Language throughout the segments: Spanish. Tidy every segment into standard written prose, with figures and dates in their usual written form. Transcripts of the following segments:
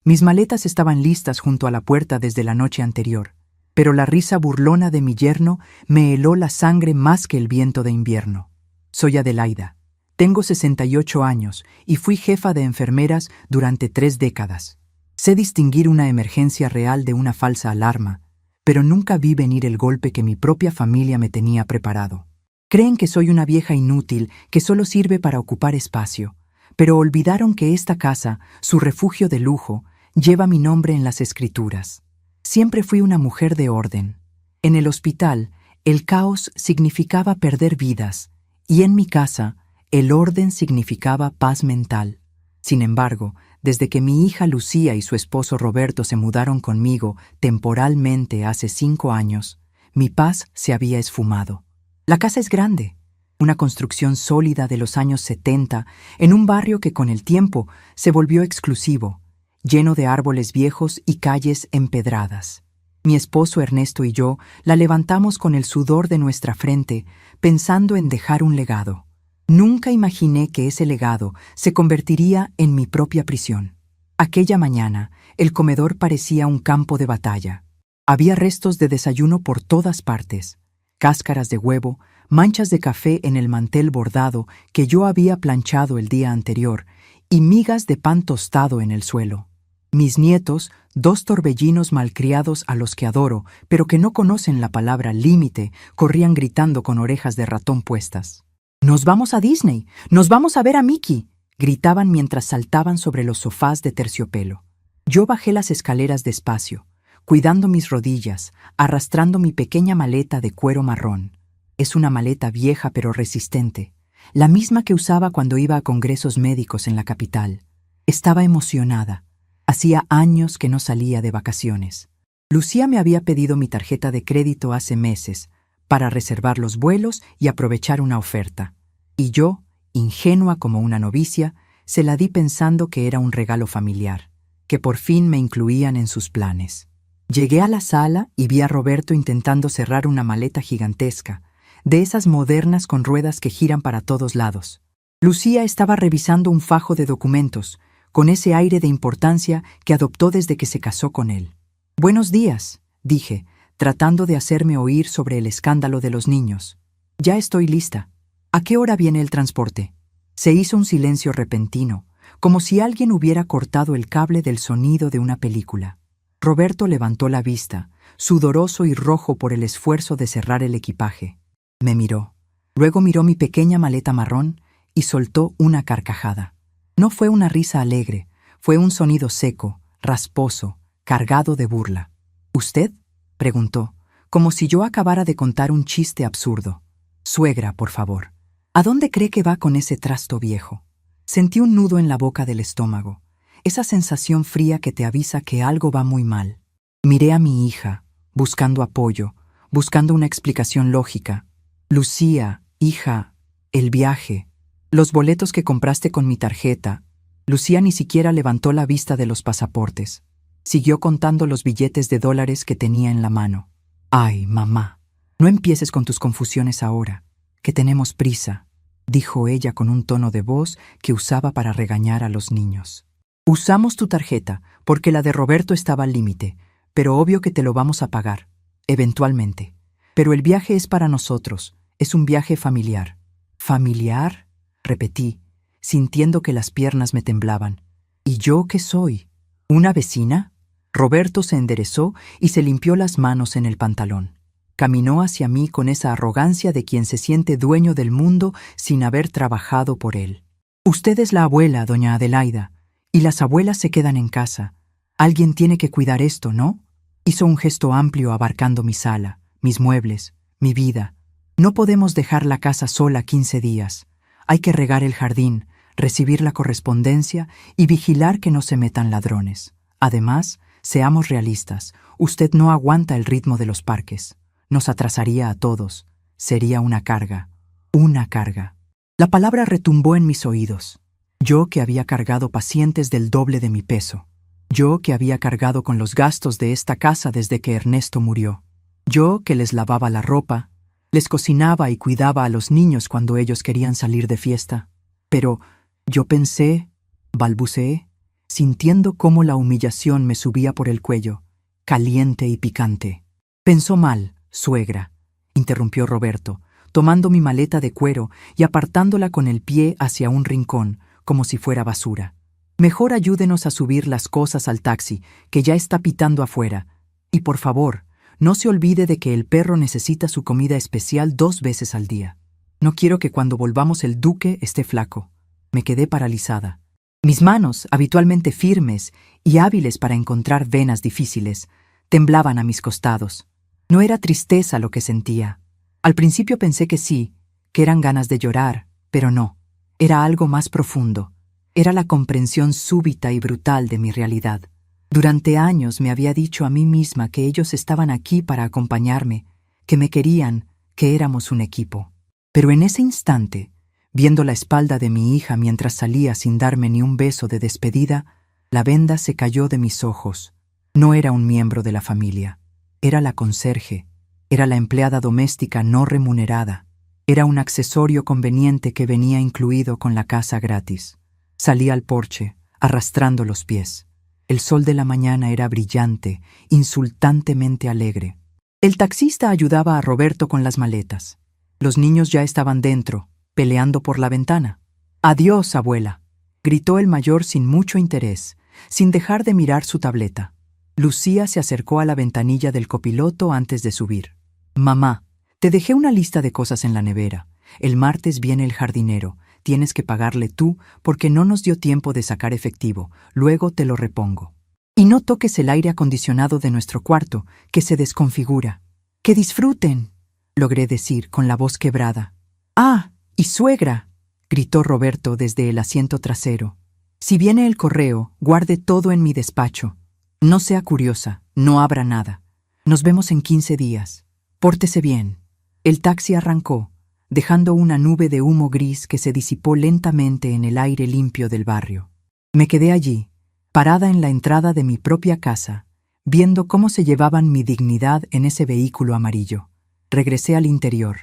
Mis maletas estaban listas junto a la puerta desde la noche anterior, pero la risa burlona de mi yerno me heló la sangre más que el viento de invierno. Soy Adelaida. Tengo 68 años y fui jefa de enfermeras durante 3 décadas. Sé distinguir una emergencia real de una falsa alarma, pero nunca vi venir el golpe que mi propia familia me tenía preparado. Creen que soy una vieja inútil que solo sirve para ocupar espacio, pero olvidaron que esta casa, su refugio de lujo, lleva mi nombre en las escrituras. Siempre fui una mujer de orden. En el hospital, el caos significaba perder vidas, y en mi casa, el orden significaba paz mental. Sin embargo, desde que mi hija Lucía y su esposo Roberto se mudaron conmigo temporalmente hace 5 años, mi paz se había esfumado. La casa es grande, una construcción sólida de los años 70, en un barrio que con el tiempo se volvió exclusivo, lleno de árboles viejos y calles empedradas. Mi esposo Ernesto y yo la levantamos con el sudor de nuestra frente, pensando en dejar un legado. Nunca imaginé que ese legado se convertiría en mi propia prisión. Aquella mañana, el comedor parecía un campo de batalla. Había restos de desayuno por todas partes, cáscaras de huevo, manchas de café en el mantel bordado que yo había planchado el día anterior y migas de pan tostado en el suelo. Mis nietos, 2 torbellinos malcriados a los que adoro, pero que no conocen la palabra límite, corrían gritando con orejas de ratón puestas. «¡Nos vamos a Disney! ¡Nos vamos a ver a Mickey!», gritaban mientras saltaban sobre los sofás de terciopelo. Yo bajé las escaleras despacio, cuidando mis rodillas, arrastrando mi pequeña maleta de cuero marrón. Es una maleta vieja pero resistente, la misma que usaba cuando iba a congresos médicos en la capital. Estaba emocionada. Hacía años que no salía de vacaciones. Lucía me había pedido mi tarjeta de crédito hace meses para reservar los vuelos y aprovechar una oferta. Y yo, ingenua como una novicia, se la di pensando que era un regalo familiar, que por fin me incluían en sus planes. Llegué a la sala y vi a Roberto intentando cerrar una maleta gigantesca, de esas modernas con ruedas que giran para todos lados. Lucía estaba revisando un fajo de documentos, con ese aire de importancia que adoptó desde que se casó con él. «Buenos días», dije, tratando de hacerme oír sobre el escándalo de los niños. «Ya estoy lista. ¿A qué hora viene el transporte?». Se hizo un silencio repentino, como si alguien hubiera cortado el cable del sonido de una película. Roberto levantó la vista, sudoroso y rojo por el esfuerzo de cerrar el equipaje. Me miró. Luego miró mi pequeña maleta marrón y soltó una carcajada. No fue una risa alegre, fue un sonido seco, rasposo, cargado de burla. «¿Usted?», preguntó, como si yo acabara de contar un chiste absurdo. «Suegra, por favor. ¿A dónde cree que va con ese trasto viejo?». Sentí un nudo en la boca del estómago, esa sensación fría que te avisa que algo va muy mal. Miré a mi hija, buscando apoyo, buscando una explicación lógica. «Lucía, hija, el viaje, los boletos que compraste con mi tarjeta». Lucía ni siquiera levantó la vista de los pasaportes. Siguió contando los billetes de dólares que tenía en la mano. «Ay, mamá, no empieces con tus confusiones ahora, que tenemos prisa», dijo ella con un tono de voz que usaba para regañar a los niños. «Usamos tu tarjeta porque la de Roberto estaba al límite, pero obvio que te lo vamos a pagar, eventualmente. Pero el viaje es para nosotros, es un viaje familiar». «¿Familiar?», repetí, sintiendo que las piernas me temblaban. «¿Y yo qué soy? ¿Una vecina?». Roberto se enderezó y se limpió las manos en el pantalón. Caminó hacia mí con esa arrogancia de quien se siente dueño del mundo sin haber trabajado por él. «Usted es la abuela, doña Adelaida, y las abuelas se quedan en casa. Alguien tiene que cuidar esto, ¿no?». Hizo un gesto amplio abarcando mi sala, mis muebles, mi vida. «No podemos dejar la casa sola 15 días. Hay que regar el jardín, recibir la correspondencia y vigilar que no se metan ladrones. Además, seamos realistas, usted no aguanta el ritmo de los parques. Nos atrasaría a todos. Sería una carga. Una carga». La palabra retumbó en mis oídos. Yo que había cargado pacientes del doble de mi peso. Yo que había cargado con los gastos de esta casa desde que Ernesto murió. Yo que les lavaba la ropa, les cocinaba y cuidaba a los niños cuando ellos querían salir de fiesta. Pero yo pensé, balbuceé, sintiendo cómo la humillación me subía por el cuello, caliente y picante. «Pensó mal, suegra», interrumpió Roberto, tomando mi maleta de cuero y apartándola con el pie hacia un rincón, como si fuera basura. «Mejor ayúdenos a subir las cosas al taxi, que ya está pitando afuera. Y por favor, no se olvide de que el perro necesita su comida especial 2 veces al día. No quiero que cuando volvamos el duque esté flaco». Me quedé paralizada. Mis manos, habitualmente firmes y hábiles para encontrar venas difíciles, temblaban a mis costados. No era tristeza lo que sentía. Al principio pensé que sí, que eran ganas de llorar, pero no. Era algo más profundo. Era la comprensión súbita y brutal de mi realidad. Durante años me había dicho a mí misma que ellos estaban aquí para acompañarme, que me querían, que éramos un equipo. Pero en ese instante, viendo la espalda de mi hija mientras salía sin darme ni un beso de despedida, la venda se cayó de mis ojos. No era un miembro de la familia. Era la conserje. Era la empleada doméstica no remunerada. Era un accesorio conveniente que venía incluido con la casa gratis. Salí al porche, arrastrando los pies. El sol de la mañana era brillante, insultantemente alegre. El taxista ayudaba a Roberto con las maletas. Los niños ya estaban dentro, peleando por la ventana. «Adiós, abuela», gritó el mayor sin mucho interés, sin dejar de mirar su tableta. Lucía se acercó a la ventanilla del copiloto antes de subir. «Mamá, te dejé una lista de cosas en la nevera. El martes viene el jardinero. Tienes que pagarle tú porque no nos dio tiempo de sacar efectivo. Luego te lo repongo. Y no toques el aire acondicionado de nuestro cuarto, que se desconfigura. ¡Que disfruten!», logré decir con la voz quebrada. «¡Ah! ¡Y suegra!», gritó Roberto desde el asiento trasero. «Si viene el correo, guarde todo en mi despacho. No sea curiosa, no abra nada. Nos vemos en 15 días. Pórtese bien». El taxi arrancó, dejando una nube de humo gris que se disipó lentamente en el aire limpio del barrio. Me quedé allí, parada en la entrada de mi propia casa, viendo cómo se llevaban mi dignidad en ese vehículo amarillo. Regresé al interior.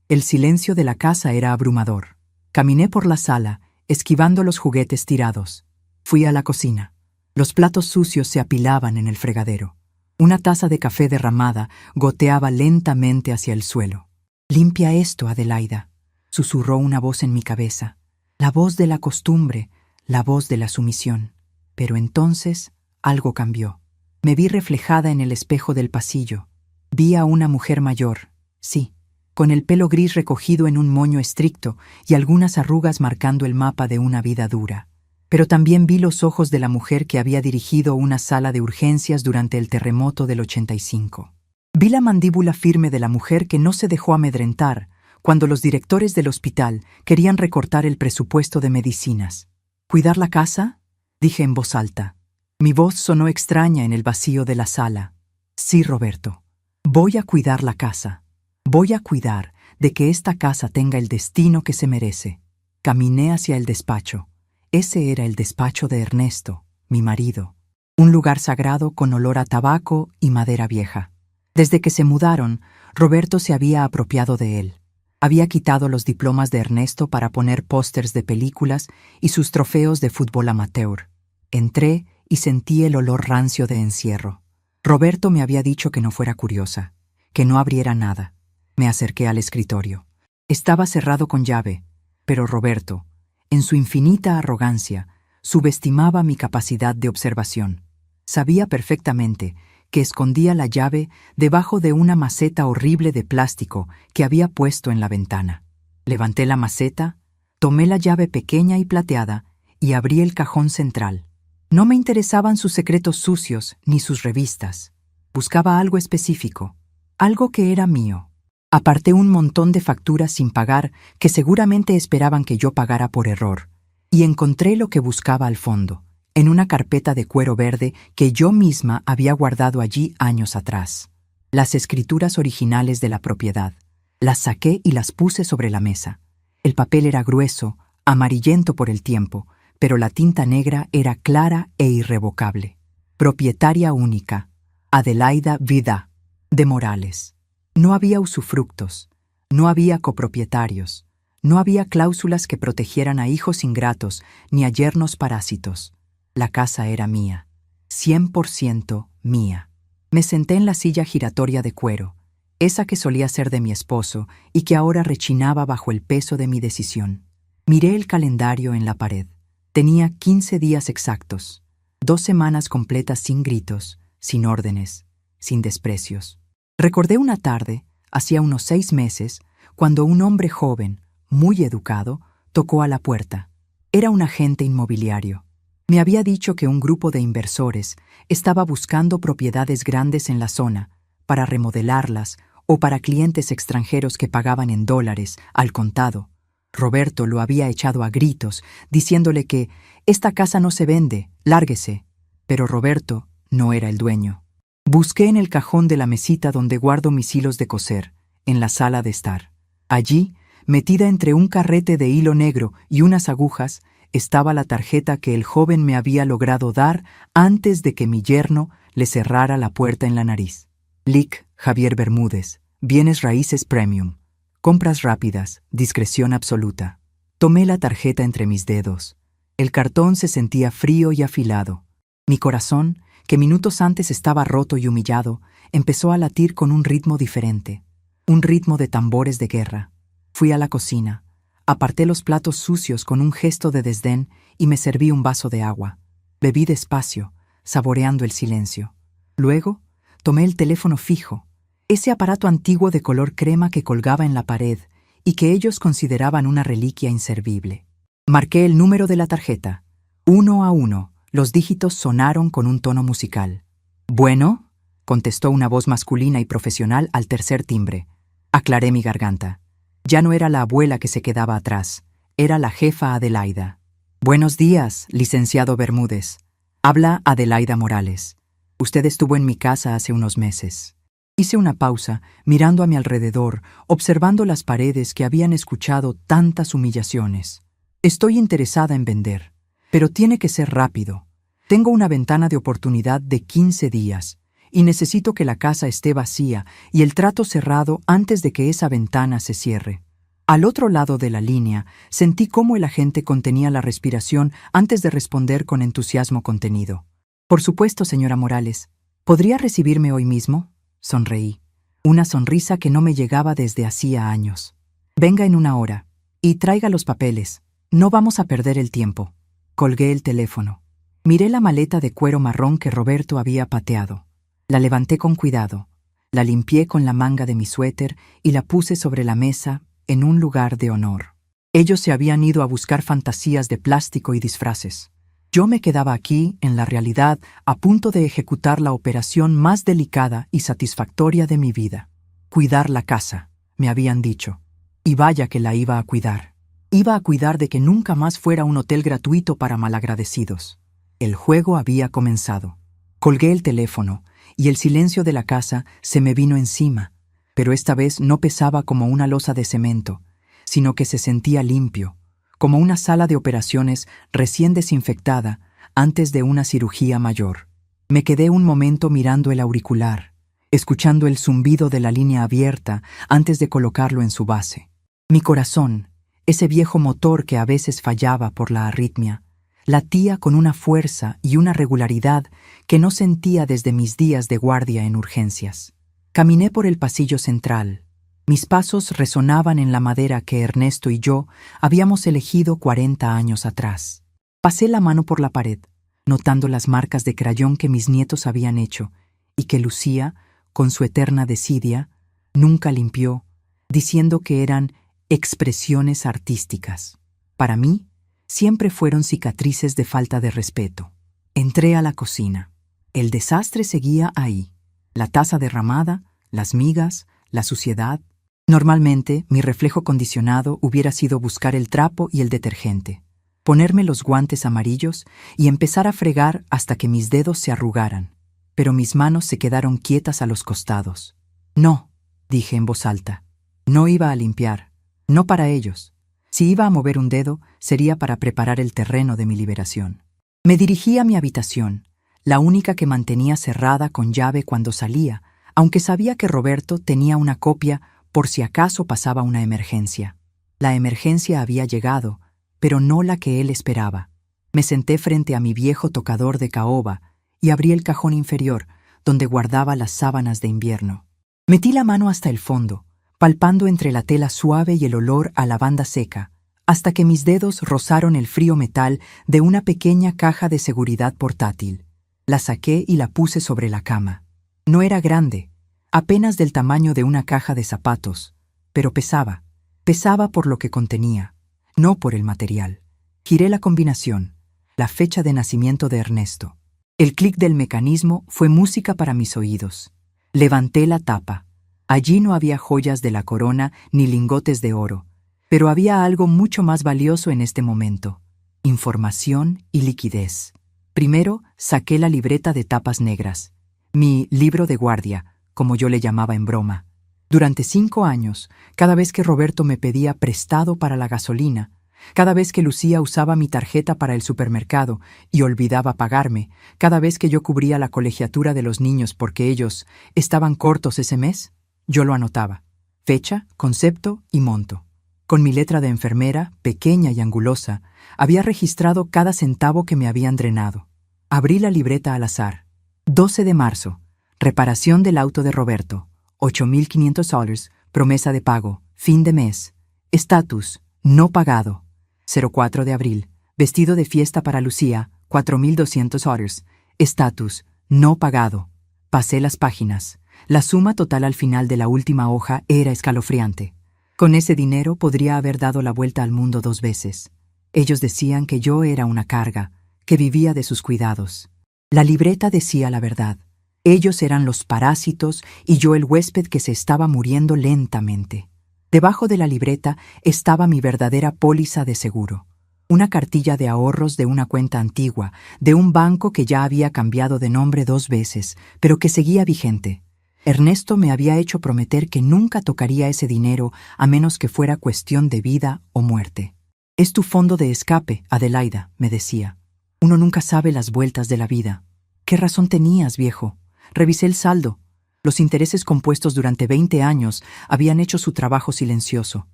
El silencio de la casa era abrumador. Caminé por la sala, esquivando los juguetes tirados. Fui a la cocina. Los platos sucios se apilaban en el fregadero. Una taza de café derramada goteaba lentamente hacia el suelo. «Limpia esto, Adelaida», susurró una voz en mi cabeza. La voz de la costumbre, la voz de la sumisión. Pero entonces algo cambió. Me vi reflejada en el espejo del pasillo. Vi a una mujer mayor, sí, con el pelo gris recogido en un moño estricto y algunas arrugas marcando el mapa de una vida dura. Pero también vi los ojos de la mujer que había dirigido una sala de urgencias durante el terremoto del 85. Vi la mandíbula firme de la mujer que no se dejó amedrentar cuando los directores del hospital querían recortar el presupuesto de medicinas. «¿Cuidar la casa?», dije en voz alta. Mi voz sonó extraña en el vacío de la sala. «Sí, Roberto. Voy a cuidar la casa. Voy a cuidar de que esta casa tenga el destino que se merece». Caminé hacia el despacho. Ese era el despacho de Ernesto, mi marido. Un lugar sagrado con olor a tabaco y madera vieja. Desde que se mudaron, Roberto se había apropiado de él. Había quitado los diplomas de Ernesto para poner pósters de películas y sus trofeos de fútbol amateur. Entré y sentí el olor rancio de encierro. Roberto me había dicho que no fuera curiosa, que no abriera nada. Me acerqué al escritorio. Estaba cerrado con llave, pero Roberto, en su infinita arrogancia, subestimaba mi capacidad de observación. Sabía perfectamente que escondía la llave debajo de una maceta horrible de plástico que había puesto en la ventana. Levanté la maceta, tomé la llave pequeña y plateada y abrí el cajón central. No me interesaban sus secretos sucios ni sus revistas. Buscaba algo específico, algo que era mío. Aparté un montón de facturas sin pagar que seguramente esperaban que yo pagara por error, y encontré lo que buscaba al fondo, en una carpeta de cuero verde que yo misma había guardado allí años atrás. Las escrituras originales de la propiedad. Las saqué y las puse sobre la mesa. El papel era grueso, amarillento por el tiempo, pero la tinta negra era clara e irrevocable. Propietaria única, Adelaida Vida, de Morales. No había usufructos, no había copropietarios, no había cláusulas que protegieran a hijos ingratos ni a yernos parásitos. La casa era mía, 100% mía. Me senté en la silla giratoria de cuero, esa que solía ser de mi esposo y que ahora rechinaba bajo el peso de mi decisión. Miré el calendario en la pared. Tenía 15 días exactos, 2 semanas completas sin gritos, sin órdenes, sin desprecios. Recordé una tarde, hacía unos 6 meses, cuando un hombre joven, muy educado, tocó a la puerta. Era un agente inmobiliario. Me había dicho que un grupo de inversores estaba buscando propiedades grandes en la zona para remodelarlas o para clientes extranjeros que pagaban en dólares, al contado. Roberto lo había echado a gritos, diciéndole que «Esta casa no se vende, lárguese». Pero Roberto no era el dueño. Busqué en el cajón de la mesita donde guardo mis hilos de coser, en la sala de estar. Allí, metida entre un carrete de hilo negro y unas agujas, estaba la tarjeta que el joven me había logrado dar antes de que mi yerno le cerrara la puerta en la nariz. Lic. Javier Bermúdez, Bienes Raíces Premium. Compras rápidas, discreción absoluta. Tomé la tarjeta entre mis dedos. El cartón se sentía frío y afilado. Mi corazón, que minutos antes estaba roto y humillado, empezó a latir con un ritmo diferente. Un ritmo de tambores de guerra. Fui a la cocina. Aparté los platos sucios con un gesto de desdén y me serví un vaso de agua. Bebí despacio, saboreando el silencio. Luego, tomé el teléfono fijo, ese aparato antiguo de color crema que colgaba en la pared y que ellos consideraban una reliquia inservible. Marqué el número de la tarjeta. 1 a 1, los dígitos sonaron con un tono musical. «Bueno», contestó una voz masculina y profesional al tercer timbre. Aclaré mi garganta. Ya no era la abuela que se quedaba atrás, era la jefa Adelaida. «Buenos días, licenciado Bermúdez. Habla Adelaida Morales. Usted estuvo en mi casa hace unos meses». Hice una pausa, mirando a mi alrededor, observando las paredes que habían escuchado tantas humillaciones. «Estoy interesada en vender, pero tiene que ser rápido. Tengo una ventana de oportunidad de 15 días y necesito que la casa esté vacía y el trato cerrado antes de que esa ventana se cierre». Al otro lado de la línea, sentí cómo el agente contenía la respiración antes de responder con entusiasmo contenido. «Por supuesto, señora Morales. ¿Podría recibirme hoy mismo?». Sonreí. Una sonrisa que no me llegaba desde hacía años. «Venga en 1 hora. Y traiga los papeles. No vamos a perder el tiempo». Colgué el teléfono. Miré la maleta de cuero marrón que Roberto había pateado. La levanté con cuidado. La limpié con la manga de mi suéter y la puse sobre la mesa en un lugar de honor. Ellos se habían ido a buscar fantasías de plástico y disfraces. Yo me quedaba aquí, en la realidad, a punto de ejecutar la operación más delicada y satisfactoria de mi vida. Cuidar la casa, me habían dicho. Y vaya que la iba a cuidar. Iba a cuidar de que nunca más fuera un hotel gratuito para malagradecidos. El juego había comenzado. Colgué el teléfono, y el silencio de la casa se me vino encima, pero esta vez no pesaba como una losa de cemento, sino que se sentía limpio, como una sala de operaciones recién desinfectada antes de una cirugía mayor. Me quedé un momento mirando el auricular, escuchando el zumbido de la línea abierta antes de colocarlo en su base. Mi corazón, ese viejo motor que a veces fallaba por la arritmia, latía con una fuerza y una regularidad que no sentía desde mis días de guardia en urgencias. Caminé por el pasillo central. Mis pasos resonaban en la madera que Ernesto y yo habíamos elegido 40 años atrás. Pasé la mano por la pared, notando las marcas de crayón que mis nietos habían hecho y que Lucía, con su eterna desidia, nunca limpió, diciendo que eran expresiones artísticas. Para mí, siempre fueron cicatrices de falta de respeto. Entré a la cocina. El desastre seguía ahí. La taza derramada, las migas, la suciedad. Normalmente, mi reflejo condicionado hubiera sido buscar el trapo y el detergente, ponerme los guantes amarillos y empezar a fregar hasta que mis dedos se arrugaran. Pero mis manos se quedaron quietas a los costados. «No», dije en voz alta. No iba a limpiar. No para ellos. Si iba a mover un dedo, sería para preparar el terreno de mi liberación. Me dirigí a mi habitación, la única que mantenía cerrada con llave cuando salía, aunque sabía que Roberto tenía una copia por si acaso pasaba una emergencia. La emergencia había llegado, pero no la que él esperaba. Me senté frente a mi viejo tocador de caoba y abrí el cajón inferior, donde guardaba las sábanas de invierno. Metí la mano hasta el fondo, palpando entre la tela suave y el olor a lavanda seca, hasta que mis dedos rozaron el frío metal de una pequeña caja de seguridad portátil. La saqué y la puse sobre la cama. No era grande, apenas del tamaño de una caja de zapatos, pero pesaba. Pesaba por lo que contenía, no por el material. Giré la combinación, la fecha de nacimiento de Ernesto. El clic del mecanismo fue música para mis oídos. Levanté la tapa. Allí no había joyas de la corona ni lingotes de oro, pero había algo mucho más valioso en este momento: información y liquidez. Primero saqué la libreta de tapas negras, mi libro de guardia, como yo le llamaba en broma. Durante 5 años, cada vez que Roberto me pedía prestado para la gasolina, cada vez que Lucía usaba mi tarjeta para el supermercado y olvidaba pagarme, cada vez que yo cubría la colegiatura de los niños porque ellos estaban cortos ese mes, yo lo anotaba: fecha, concepto y monto. Con mi letra de enfermera, pequeña y angulosa, había registrado cada centavo que me habían drenado. Abrí la libreta al azar. 12 de marzo. Reparación del auto de Roberto. $8,500, promesa de pago, fin de mes. Estatus, no pagado. 04 de abril. Vestido de fiesta para Lucía, $4,200. Estatus, no pagado. Pasé las páginas. La suma total al final de la última hoja era escalofriante. Con ese dinero podría haber dado la vuelta al mundo 2 veces. Ellos decían que yo era una carga, que vivía de sus cuidados. La libreta decía la verdad. Ellos eran los parásitos y yo el huésped que se estaba muriendo lentamente. Debajo de la libreta estaba mi verdadera póliza de seguro. Una cartilla de ahorros de una cuenta antigua, de un banco que ya había cambiado de nombre 2 veces, pero que seguía vigente. Ernesto me había hecho prometer que nunca tocaría ese dinero a menos que fuera cuestión de vida o muerte. Es tu fondo de escape, Adelaida, me decía. Uno nunca sabe las vueltas de la vida. ¿Qué razón tenías, viejo? Revisé el saldo. Los intereses compuestos durante 20 años habían hecho su trabajo silencioso.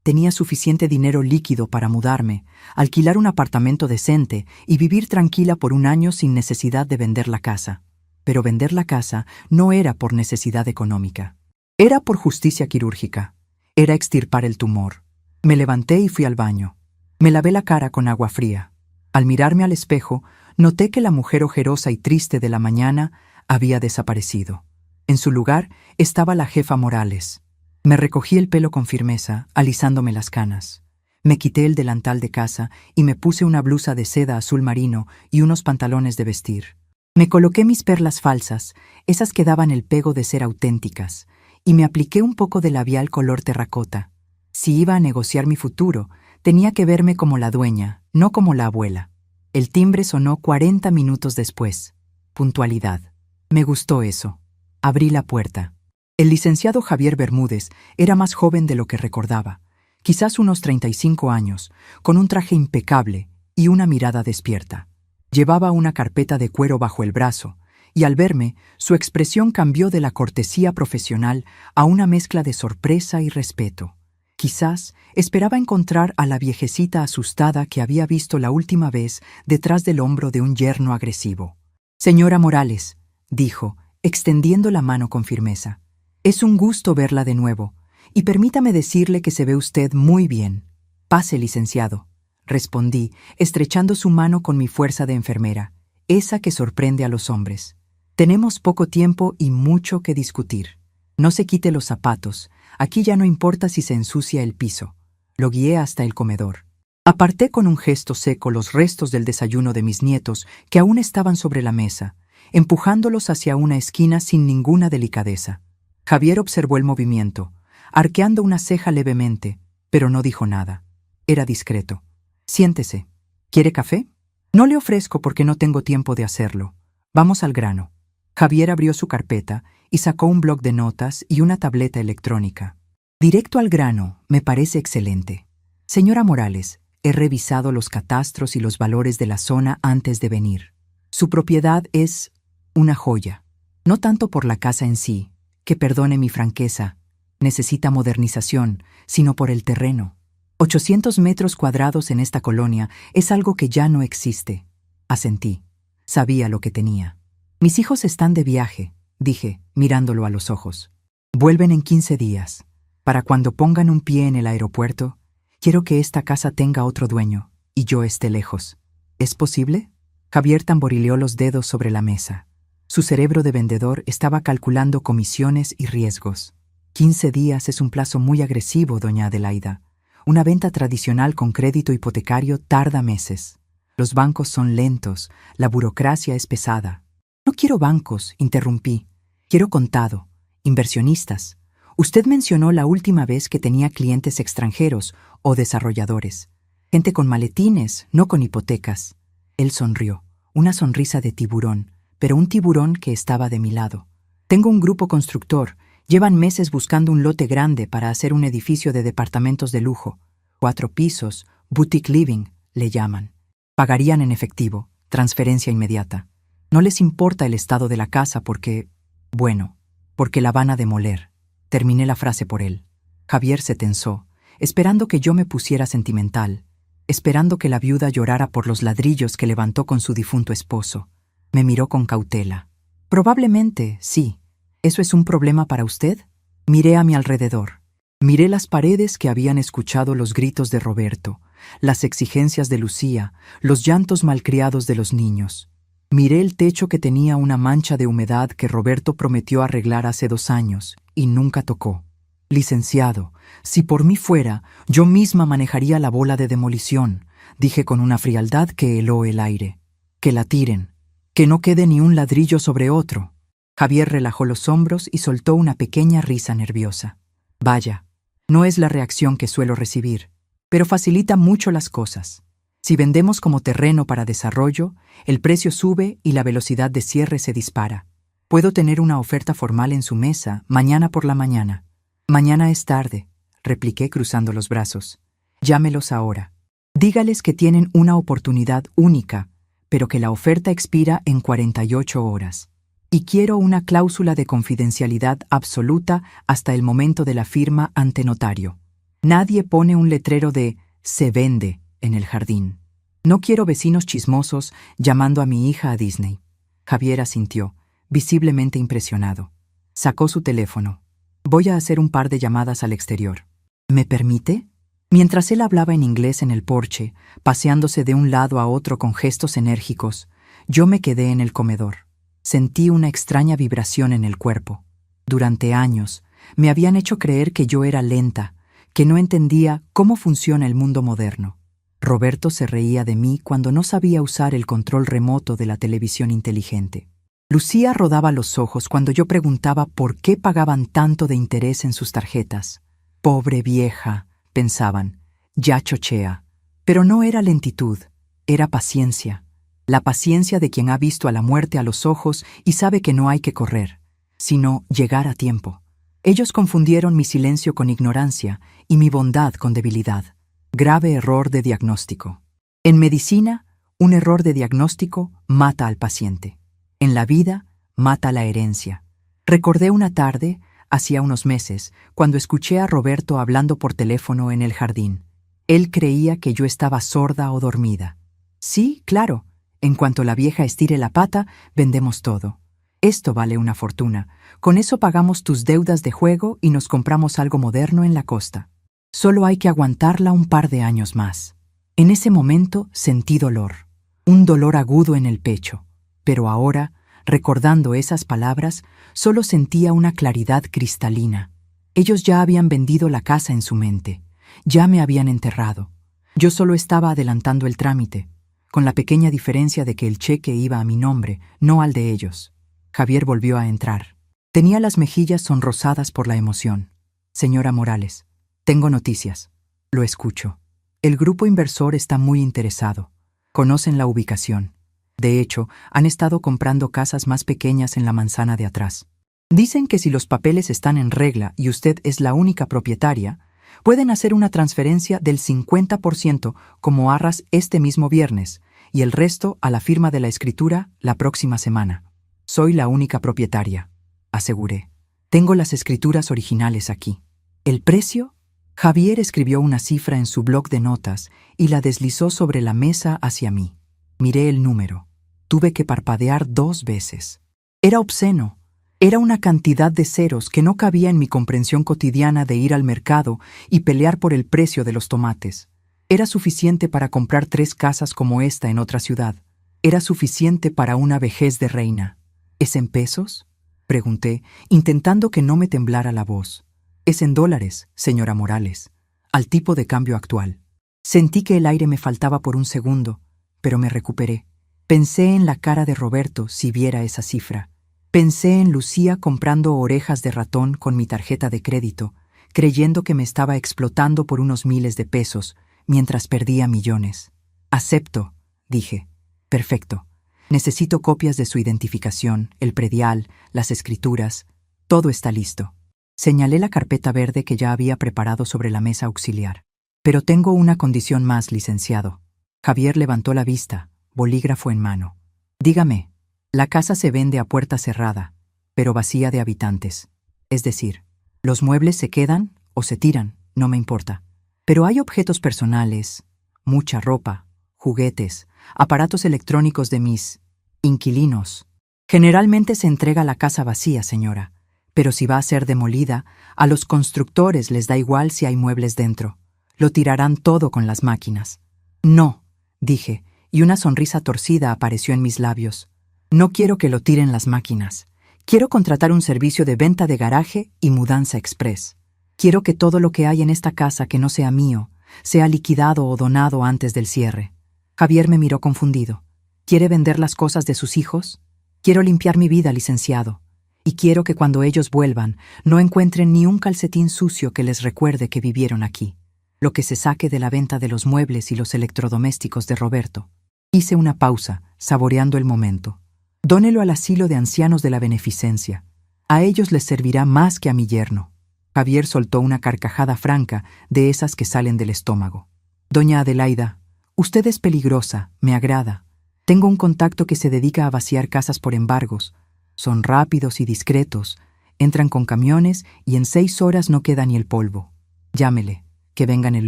Tenía suficiente dinero líquido para mudarme, alquilar un apartamento decente y vivir tranquila por 1 año sin necesidad de vender la casa. Pero vender la casa no era por necesidad económica. Era por justicia quirúrgica. Era extirpar el tumor. Me levanté y fui al baño. Me lavé la cara con agua fría. Al mirarme al espejo, noté que la mujer ojerosa y triste de la mañana había desaparecido. En su lugar estaba la jefa Morales. Me recogí el pelo con firmeza, alisándome las canas. Me quité el delantal de casa y me puse una blusa de seda azul marino y unos pantalones de vestir. Me coloqué mis perlas falsas, esas que daban el pego de ser auténticas, y me apliqué un poco de labial color terracota. Si iba a negociar mi futuro, tenía que verme como la dueña, no como la abuela. El timbre sonó 40 minutos después. Puntualidad. Me gustó eso. Abrí la puerta. El licenciado Javier Bermúdez era más joven de lo que recordaba, quizás unos 35 años, con un traje impecable y una mirada despierta. Llevaba una carpeta de cuero bajo el brazo, y al verme, su expresión cambió de la cortesía profesional a una mezcla de sorpresa y respeto. Quizás esperaba encontrar a la viejecita asustada que había visto la última vez detrás del hombro de un yerno agresivo. «Señora Morales», dijo, extendiendo la mano con firmeza, «es un gusto verla de nuevo, y permítame decirle que se ve usted muy bien». «Pase, licenciado», respondí, estrechando su mano con mi fuerza de enfermera, esa que sorprende a los hombres. «Tenemos poco tiempo y mucho que discutir. No se quite los zapatos, aquí ya no importa si se ensucia el piso». Lo guié hasta el comedor. Aparté con un gesto seco los restos del desayuno de mis nietos que aún estaban sobre la mesa, empujándolos hacia una esquina sin ninguna delicadeza. Javier observó el movimiento, arqueando una ceja levemente, pero no dijo nada. Era discreto. «Siéntese. ¿Quiere café?» «No le ofrezco porque no tengo tiempo de hacerlo. Vamos al grano». Javier abrió su carpeta y sacó un bloc de notas y una tableta electrónica. «Directo al grano, me parece excelente. Señora Morales, he revisado los catastros y los valores de la zona antes de venir. Su propiedad es una joya. No tanto por la casa en sí, que perdone mi franqueza, necesita modernización, sino por el terreno. 800 metros cuadrados en esta colonia es algo que ya no existe. Asentí. Sabía lo que tenía. Mis hijos están de viaje, dije, mirándolo a los ojos. Vuelven en 15 días. Para cuando pongan un pie en el aeropuerto, quiero que esta casa tenga otro dueño y yo esté lejos. ¿Es posible? Javier tamborileó los dedos sobre la mesa. Su cerebro de vendedor estaba calculando comisiones y riesgos. 15 días es un plazo muy agresivo, doña Adelaida. Una venta tradicional con crédito hipotecario tarda meses. Los bancos son lentos, la burocracia es pesada. No quiero bancos, interrumpí. Quiero contado, inversionistas. Usted mencionó la última vez que tenía clientes extranjeros o desarrolladores. Gente con maletines, no con hipotecas. Él sonrió, una sonrisa de tiburón, pero un tiburón que estaba de mi lado. Tengo un grupo constructor. Llevan meses buscando un lote grande para hacer un edificio de departamentos de lujo. 4 pisos, boutique living, le llaman. Pagarían en efectivo, transferencia inmediata. No les importa el estado de la casa porque la van a demoler. Terminé la frase por él. Javier se tensó, esperando que yo me pusiera sentimental, esperando que la viuda llorara por los ladrillos que levantó con su difunto esposo. Me miró con cautela. Probablemente, sí. ¿Eso es un problema para usted? Miré a mi alrededor. Miré las paredes que habían escuchado los gritos de Roberto, las exigencias de Lucía, los llantos malcriados de los niños. Miré el techo que tenía una mancha de humedad que Roberto prometió arreglar hace 2 años y nunca tocó. Licenciado, si por mí fuera, yo misma manejaría la bola de demolición, dije con una frialdad que heló el aire. Que la tiren, que no quede ni un ladrillo sobre otro. Javier relajó los hombros y soltó una pequeña risa nerviosa. Vaya, no es la reacción que suelo recibir, pero facilita mucho las cosas. Si vendemos como terreno para desarrollo, el precio sube y la velocidad de cierre se dispara. Puedo tener una oferta formal en su mesa mañana por la mañana. Mañana es tarde, repliqué cruzando los brazos. Llámelos ahora. Dígales que tienen una oportunidad única, pero que la oferta expira en 48 horas. Y quiero una cláusula de confidencialidad absoluta hasta el momento de la firma ante notario. Nadie pone un letrero de «se vende» en el jardín. No quiero vecinos chismosos llamando a mi hija a Disney. Javier asintió, visiblemente impresionado. Sacó su teléfono. Voy a hacer un par de llamadas al exterior. ¿Me permite? Mientras él hablaba en inglés en el porche, paseándose de un lado a otro con gestos enérgicos, yo me quedé en el comedor. Sentí una extraña vibración en el cuerpo. Durante años, me habían hecho creer que yo era lenta, que no entendía cómo funciona el mundo moderno. Roberto se reía de mí cuando no sabía usar el control remoto de la televisión inteligente. Lucía rodaba los ojos cuando yo preguntaba por qué pagaban tanto de interés en sus tarjetas. Pobre vieja, pensaban, ya chochea. Pero no era lentitud, era paciencia. La paciencia de quien ha visto a la muerte a los ojos y sabe que no hay que correr, sino llegar a tiempo. Ellos confundieron mi silencio con ignorancia y mi bondad con debilidad. Grave error de diagnóstico. En medicina, un error de diagnóstico mata al paciente. En la vida, mata la herencia. Recordé una tarde, hacía unos meses, cuando escuché a Roberto hablando por teléfono en el jardín. Él creía que yo estaba sorda o dormida. Sí, claro. En cuanto la vieja estire la pata, vendemos todo. Esto vale una fortuna. Con eso pagamos tus deudas de juego y nos compramos algo moderno en la costa. Solo hay que aguantarla un par de años más. En ese momento sentí dolor. Un dolor agudo en el pecho. Pero ahora, recordando esas palabras, solo sentía una claridad cristalina. Ellos ya habían vendido la casa en su mente. Ya me habían enterrado. Yo solo estaba adelantando el trámite, con la pequeña diferencia de que el cheque iba a mi nombre, no al de ellos. Javier volvió a entrar. Tenía las mejillas sonrosadas por la emoción. Señora Morales, tengo noticias. Lo escucho. El grupo inversor está muy interesado. Conocen la ubicación. De hecho, han estado comprando casas más pequeñas en la manzana de atrás. Dicen que si los papeles están en regla y usted es la única propietaria, pueden hacer una transferencia del 50% como arras este mismo viernes y el resto a la firma de la escritura la próxima semana. Soy la única propietaria, aseguré. Tengo las escrituras originales aquí. ¿El precio? Javier escribió una cifra en su bloc de notas y la deslizó sobre la mesa hacia mí. Miré el número. Tuve que parpadear 2 veces. Era obsceno. Era una cantidad de ceros que no cabía en mi comprensión cotidiana de ir al mercado y pelear por el precio de los tomates. Era suficiente para comprar 3 casas como esta en otra ciudad. Era suficiente para una vejez de reina. ¿Es en pesos?, pregunté, intentando que no me temblara la voz. Es en dólares, señora Morales, al tipo de cambio actual. Sentí que el aire me faltaba por un segundo, pero me recuperé. Pensé en la cara de Roberto si viera esa cifra. Pensé en Lucía comprando orejas de ratón con mi tarjeta de crédito, creyendo que me estaba explotando por unos miles de pesos, mientras perdía millones. Acepto, dije. Perfecto. Necesito copias de su identificación, el predial, las escrituras. Todo está listo. Señalé la carpeta verde que ya había preparado sobre la mesa auxiliar. Pero tengo una condición más, licenciado. Javier levantó la vista, bolígrafo en mano. Dígame, la casa se vende a puerta cerrada, pero vacía de habitantes. Es decir, los muebles se quedan o se tiran, no me importa. Pero hay objetos personales, mucha ropa, juguetes, aparatos electrónicos de mis inquilinos. Generalmente se entrega la casa vacía, señora, pero si va a ser demolida, a los constructores les da igual si hay muebles dentro. Lo tirarán todo con las máquinas. No, dije, y una sonrisa torcida apareció en mis labios. No quiero que lo tiren las máquinas. Quiero contratar un servicio de venta de garaje y mudanza express. Quiero que todo lo que hay en esta casa que no sea mío sea liquidado o donado antes del cierre. Javier me miró confundido. ¿Quiere vender las cosas de sus hijos? Quiero limpiar mi vida, licenciado. Y quiero que cuando ellos vuelvan no encuentren ni un calcetín sucio que les recuerde que vivieron aquí. Lo que se saque de la venta de los muebles y los electrodomésticos de Roberto. Hice una pausa, saboreando el momento. Dónelo al asilo de ancianos de la beneficencia. A ellos les servirá más que a mi yerno. Javier soltó una carcajada franca de esas que salen del estómago. Doña Adelaida, usted es peligrosa, me agrada. Tengo un contacto que se dedica a vaciar casas por embargos. Son rápidos y discretos, entran con camiones y en 6 horas no queda ni el polvo. Llámele, que vengan el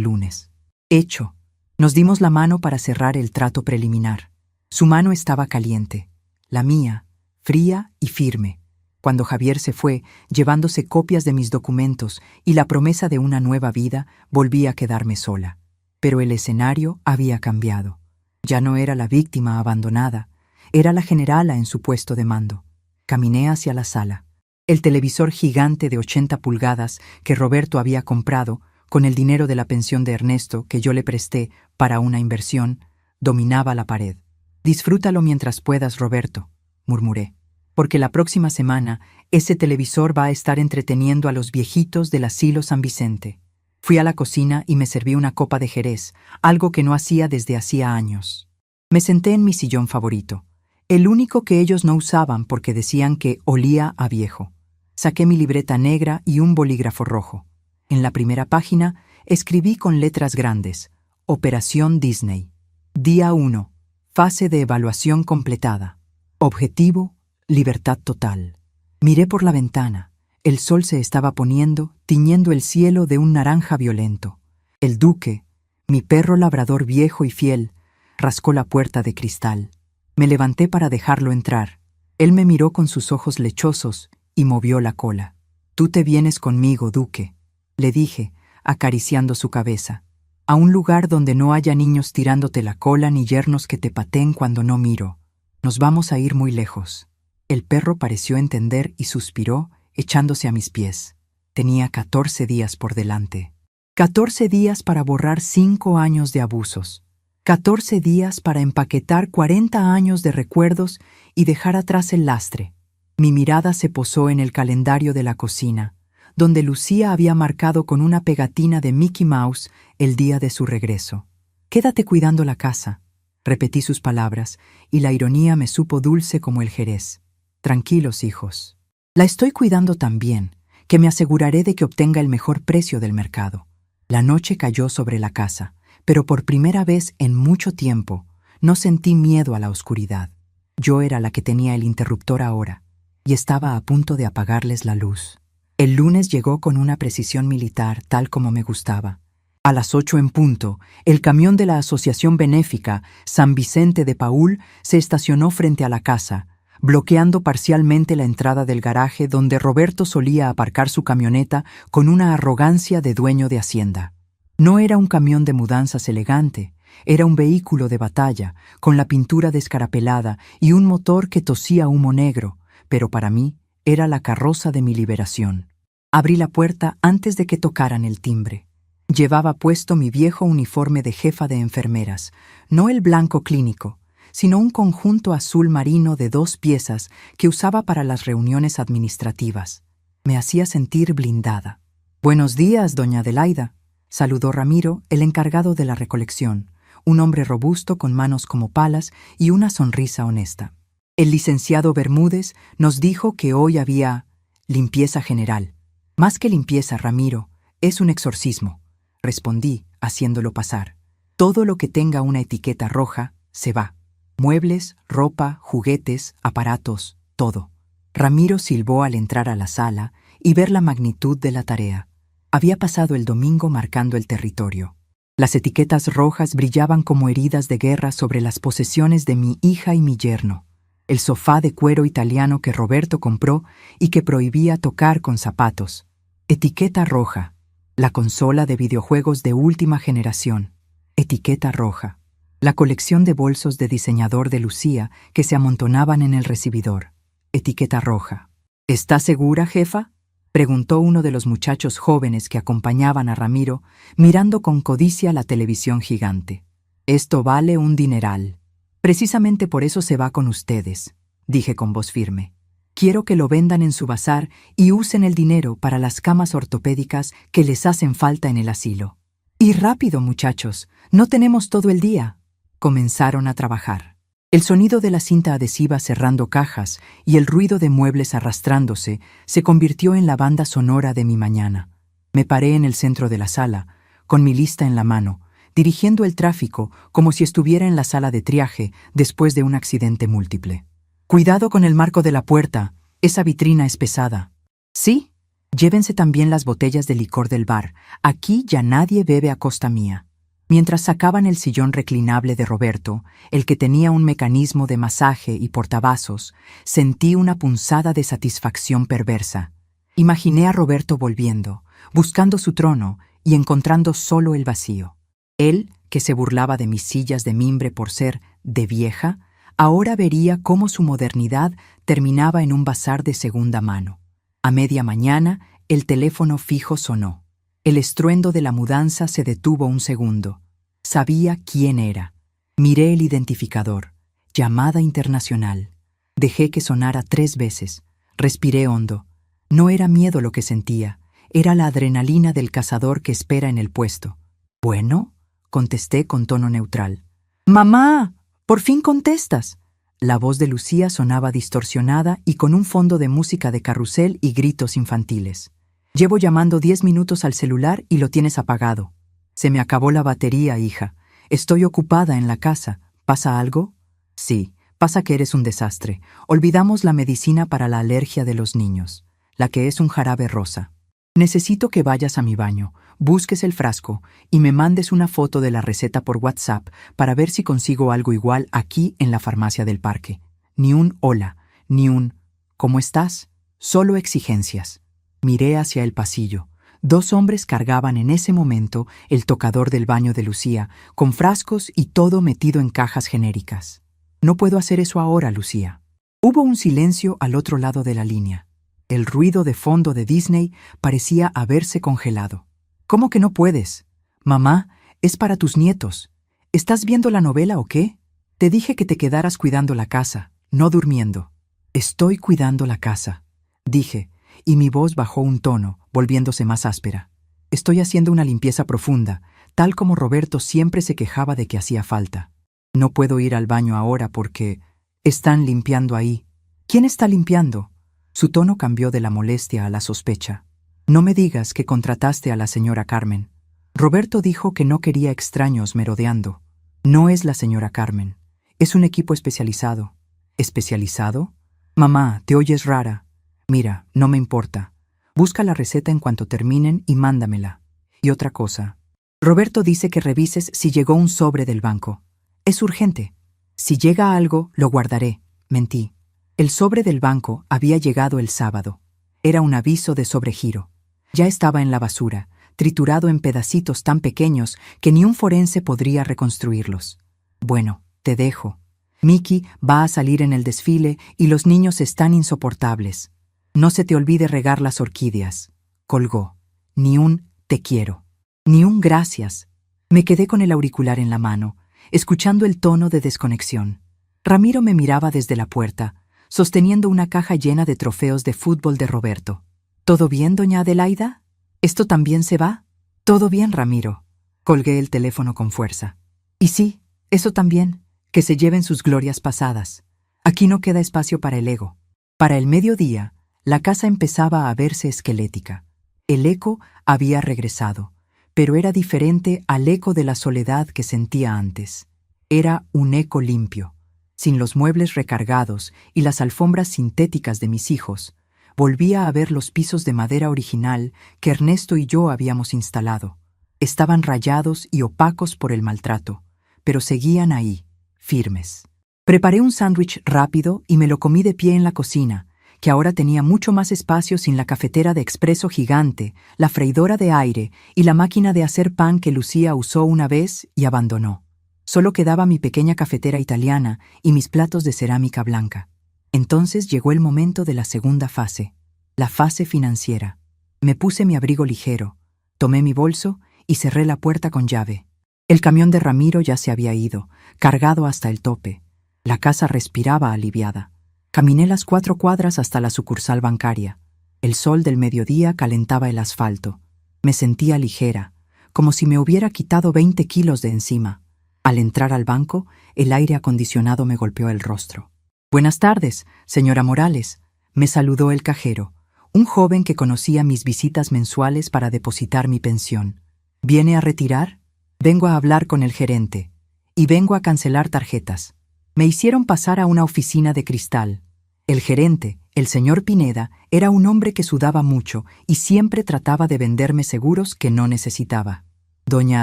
lunes. Hecho. Nos dimos la mano para cerrar el trato preliminar. Su mano estaba caliente, la mía, fría y firme. Cuando Javier se fue, llevándose copias de mis documentos y la promesa de una nueva vida, volví a quedarme sola. Pero el escenario había cambiado. Ya no era la víctima abandonada, era la generala en su puesto de mando. Caminé hacia la sala. El televisor gigante de 80 pulgadas que Roberto había comprado, con el dinero de la pensión de Ernesto que yo le presté para una inversión, dominaba la pared. «Disfrútalo mientras puedas, Roberto», murmuré, «porque la próxima semana ese televisor va a estar entreteniendo a los viejitos del asilo San Vicente». Fui a la cocina y me serví una copa de jerez, algo que no hacía desde hacía años. Me senté en mi sillón favorito, el único que ellos no usaban porque decían que olía a viejo. Saqué mi libreta negra y un bolígrafo rojo. En la primera página escribí con letras grandes: Operación Disney. Día 1. Fase de evaluación completada. Objetivo: libertad total. Miré por la ventana. El sol se estaba poniendo, tiñendo el cielo de un naranja violento. El duque, mi perro labrador viejo y fiel, rascó la puerta de cristal. Me levanté para dejarlo entrar. Él me miró con sus ojos lechosos y movió la cola. «Tú te vienes conmigo, duque», le dije, acariciando su cabeza, «a un lugar donde no haya niños tirándote la cola ni yernos que te pateen cuando no miro. Nos vamos a ir muy lejos». El perro pareció entender y suspiró, echándose a mis pies. Tenía 14 días por delante. 14 días para borrar 5 años de abusos. 14 días para empaquetar 40 años de recuerdos y dejar atrás el lastre. Mi mirada se posó en el calendario de la cocina, donde Lucía había marcado con una pegatina de Mickey Mouse el día de su regreso. «Quédate cuidando la casa», repetí sus palabras, y la ironía me supo dulce como el jerez. «Tranquilos, hijos. La estoy cuidando tan bien que me aseguraré de que obtenga el mejor precio del mercado». La noche cayó sobre la casa, pero por primera vez en mucho tiempo no sentí miedo a la oscuridad. Yo era la que tenía el interruptor ahora, y estaba a punto de apagarles la luz. El lunes llegó con una precisión militar tal como me gustaba. A las 8 en punto, el camión de la Asociación Benéfica San Vicente de Paúl se estacionó frente a la casa, bloqueando parcialmente la entrada del garaje donde Roberto solía aparcar su camioneta con una arrogancia de dueño de hacienda. No era un camión de mudanzas elegante, era un vehículo de batalla, con la pintura descarapelada y un motor que tosía humo negro, pero para mí era la carroza de mi liberación. Abrí la puerta antes de que tocaran el timbre. Llevaba puesto mi viejo uniforme de jefa de enfermeras, no el blanco clínico, sino un conjunto azul marino de 2 piezas que usaba para las reuniones administrativas. Me hacía sentir blindada. «Buenos días, doña Adelaida», saludó Ramiro, el encargado de la recolección, un hombre robusto con manos como palas y una sonrisa honesta. El licenciado Bermúdez nos dijo que hoy había limpieza general. «Más que limpieza, Ramiro, es un exorcismo», respondí, haciéndolo pasar. «Todo lo que tenga una etiqueta roja se va. Muebles, ropa, juguetes, aparatos, todo». Ramiro silbó al entrar a la sala y ver la magnitud de la tarea. Había pasado el domingo marcando el territorio. Las etiquetas rojas brillaban como heridas de guerra sobre las posesiones de mi hija y mi yerno. El sofá de cuero italiano que Roberto compró y que prohibía tocar con zapatos. Etiqueta roja. La consola de videojuegos de última generación. Etiqueta roja. La colección de bolsos de diseñador de Lucía que se amontonaban en el recibidor. Etiqueta roja. «¿Está segura, jefa?», preguntó uno de los muchachos jóvenes que acompañaban a Ramiro, mirando con codicia la televisión gigante. «Esto vale un dineral. Precisamente por eso se va con ustedes», dije con voz firme. «Quiero que lo vendan en su bazar y usen el dinero para las camas ortopédicas que les hacen falta en el asilo». «Y rápido, muchachos, no tenemos todo el día». Comenzaron a trabajar. El sonido de la cinta adhesiva cerrando cajas y el ruido de muebles arrastrándose se convirtió en la banda sonora de mi mañana. Me paré en el centro de la sala, con mi lista en la mano, dirigiendo el tráfico como si estuviera en la sala de triaje después de un accidente múltiple. «Cuidado con el marco de la puerta, esa vitrina es pesada». «Sí, llévense también las botellas de licor del bar, aquí ya nadie bebe a costa mía». Mientras sacaban el sillón reclinable de Roberto, el que tenía un mecanismo de masaje y portavasos, sentí una punzada de satisfacción perversa. Imaginé a Roberto volviendo, buscando su trono y encontrando solo el vacío. Él, que se burlaba de mis sillas de mimbre por ser de vieja, ahora vería cómo su modernidad terminaba en un bazar de segunda mano. A media mañana, el teléfono fijo sonó. El estruendo de la mudanza se detuvo un segundo. Sabía quién era. Miré el identificador. Llamada internacional. Dejé que sonara 3 veces. Respiré hondo. No era miedo lo que sentía. Era la adrenalina del cazador que espera en el puesto. «¿Bueno?», contesté con tono neutral. «¡Mamá! ¡Por fin contestas!». La voz de Lucía sonaba distorsionada y con un fondo de música de carrusel y gritos infantiles. «Llevo llamando 10 minutos al celular y lo tienes apagado». «Se me acabó la batería, hija. Estoy ocupada en la casa. ¿Pasa algo?». «Sí, pasa que eres un desastre. Olvidamos la medicina para la alergia de los niños, la que es un jarabe rosa. Necesito que vayas a mi baño, busques el frasco y me mandes una foto de la receta por WhatsApp para ver si consigo algo igual aquí en la farmacia del parque. Ni un hola, ni un ¿cómo estás?, solo exigencias». Miré hacia el pasillo. 2 hombres cargaban en ese momento el tocador del baño de Lucía, con frascos y todo metido en cajas genéricas. «No puedo hacer eso ahora, Lucía». Hubo un silencio al otro lado de la línea. El ruido de fondo de Disney parecía haberse congelado. «¿Cómo que no puedes? Mamá, es para tus nietos. ¿Estás viendo la novela o qué? Te dije que te quedaras cuidando la casa, no durmiendo». «Estoy cuidando la casa», dije, y mi voz bajó un tono, volviéndose más áspera. «Estoy haciendo una limpieza profunda, tal como Roberto siempre se quejaba de que hacía falta. No puedo ir al baño ahora porque están limpiando ahí». «¿Quién está limpiando?». Su tono cambió de la molestia a la sospecha. «No me digas que contrataste a la señora Carmen. Roberto dijo que no quería extraños merodeando». «No es la señora Carmen. Es un equipo especializado». «¿Especializado? Mamá, te oyes rara». «Mira, no me importa. Busca la receta en cuanto terminen y mándamela. Y otra cosa. Roberto dice que revises si llegó un sobre del banco. Es urgente. Si llega algo, lo guardaré. Mentí. El sobre del banco había llegado el sábado. Era un aviso de sobregiro. Ya estaba en la basura, triturado en pedacitos tan pequeños que ni un forense podría reconstruirlos. Bueno, te dejo. Mickey va a salir en el desfile y los niños están insoportables. No se te olvide regar las orquídeas. Colgó. Ni un te quiero. Ni un gracias. Me quedé con el auricular en la mano, escuchando el tono de desconexión. Ramiro me miraba desde la puerta, sosteniendo una caja llena de trofeos de fútbol de Roberto. ¿Todo bien, doña Adelaida? ¿Esto también se va? Todo bien, Ramiro. Colgué el teléfono con fuerza. Y sí, eso también, que se lleven sus glorias pasadas. Aquí no queda espacio para el ego. Para el mediodía, la casa empezaba a verse esquelética. El eco había regresado, pero era diferente al eco de la soledad que sentía antes. Era un eco limpio, sin los muebles recargados y las alfombras sintéticas de mis hijos. Volvía a ver los pisos de madera original que Ernesto y yo habíamos instalado. Estaban rayados y opacos por el maltrato, pero seguían ahí, firmes. Preparé un sándwich rápido y me lo comí de pie en la cocina, que ahora tenía mucho más espacio sin la cafetera de expreso gigante, la freidora de aire y la máquina de hacer pan que Lucía usó una vez y abandonó. Solo quedaba mi pequeña cafetera italiana y mis platos de cerámica blanca. Entonces llegó el momento de la segunda fase, la fase financiera. Me puse mi abrigo ligero, tomé mi bolso y cerré la puerta con llave. El camión de Ramiro ya se había ido, cargado hasta el tope. La casa respiraba aliviada. Caminé las 4 cuadras hasta la sucursal bancaria. El sol del mediodía calentaba el asfalto. Me sentía ligera, como si me hubiera quitado 20 kilos de encima. Al entrar al banco, el aire acondicionado me golpeó el rostro. «Buenas tardes, señora Morales», me saludó el cajero, un joven que conocía mis visitas mensuales para depositar mi pensión. «¿Viene a retirar?» «Vengo a hablar con el gerente. Y vengo a cancelar tarjetas». Me hicieron pasar a una oficina de cristal. El gerente, el señor Pineda, era un hombre que sudaba mucho y siempre trataba de venderme seguros que no necesitaba. «Doña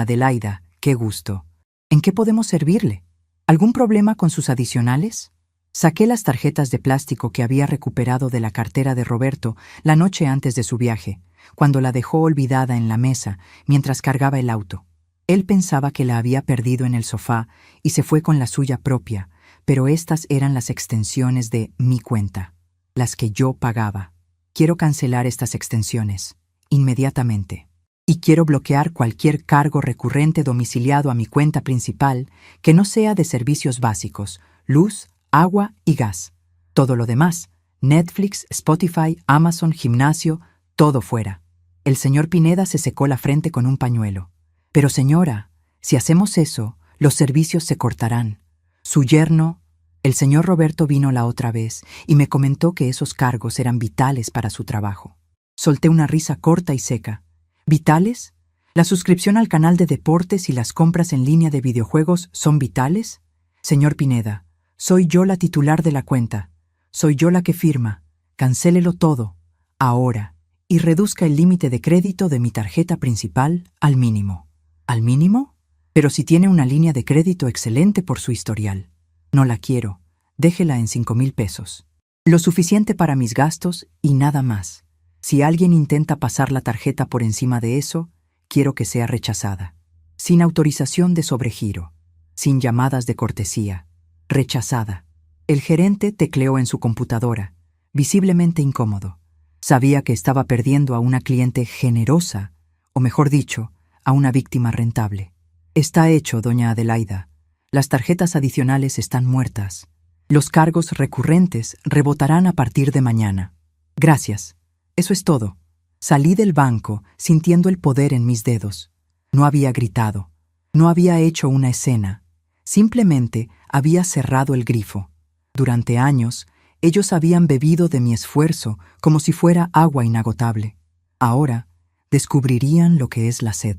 Adelaida, qué gusto. ¿En qué podemos servirle? ¿Algún problema con sus adicionales?» Saqué las tarjetas de plástico que había recuperado de la cartera de Roberto la noche antes de su viaje, cuando la dejó olvidada en la mesa mientras cargaba el auto. Él pensaba que la había perdido en el sofá y se fue con la suya propia, pero estas eran las extensiones de mi cuenta, las que yo pagaba. Quiero cancelar estas extensiones, inmediatamente. Y quiero bloquear cualquier cargo recurrente domiciliado a mi cuenta principal que no sea de servicios básicos, luz, agua y gas. Todo lo demás, Netflix, Spotify, Amazon, gimnasio, todo fuera. El señor Pineda se secó la frente con un pañuelo. «Pero señora, si hacemos eso, los servicios se cortarán. Su yerno, el señor Roberto, vino la otra vez y me comentó que esos cargos eran vitales para su trabajo». Solté una risa corta y seca. ¿Vitales? ¿La suscripción al canal de deportes y las compras en línea de videojuegos son vitales? Señor Pineda, soy yo la titular de la cuenta. Soy yo la que firma. Cancélelo todo, ahora, y reduzca el límite de crédito de mi tarjeta principal al mínimo. ¿Al mínimo? Pero si tiene una línea de crédito excelente por su historial. No la quiero. Déjela en 5,000 pesos. Lo suficiente para mis gastos y nada más. Si alguien intenta pasar la tarjeta por encima de eso, quiero que sea rechazada. Sin autorización de sobregiro. Sin llamadas de cortesía. Rechazada. El gerente tecleó en su computadora, visiblemente incómodo. Sabía que estaba perdiendo a una cliente generosa, o mejor dicho, a una víctima rentable. «Está hecho, doña Adelaida. Las tarjetas adicionales están muertas. Los cargos recurrentes rebotarán a partir de mañana. Gracias. Eso es todo». Salí del banco sintiendo el poder en mis dedos. No había gritado. No había hecho una escena. Simplemente había cerrado el grifo. Durante años, ellos habían bebido de mi esfuerzo como si fuera agua inagotable. Ahora, descubrirían lo que es la sed.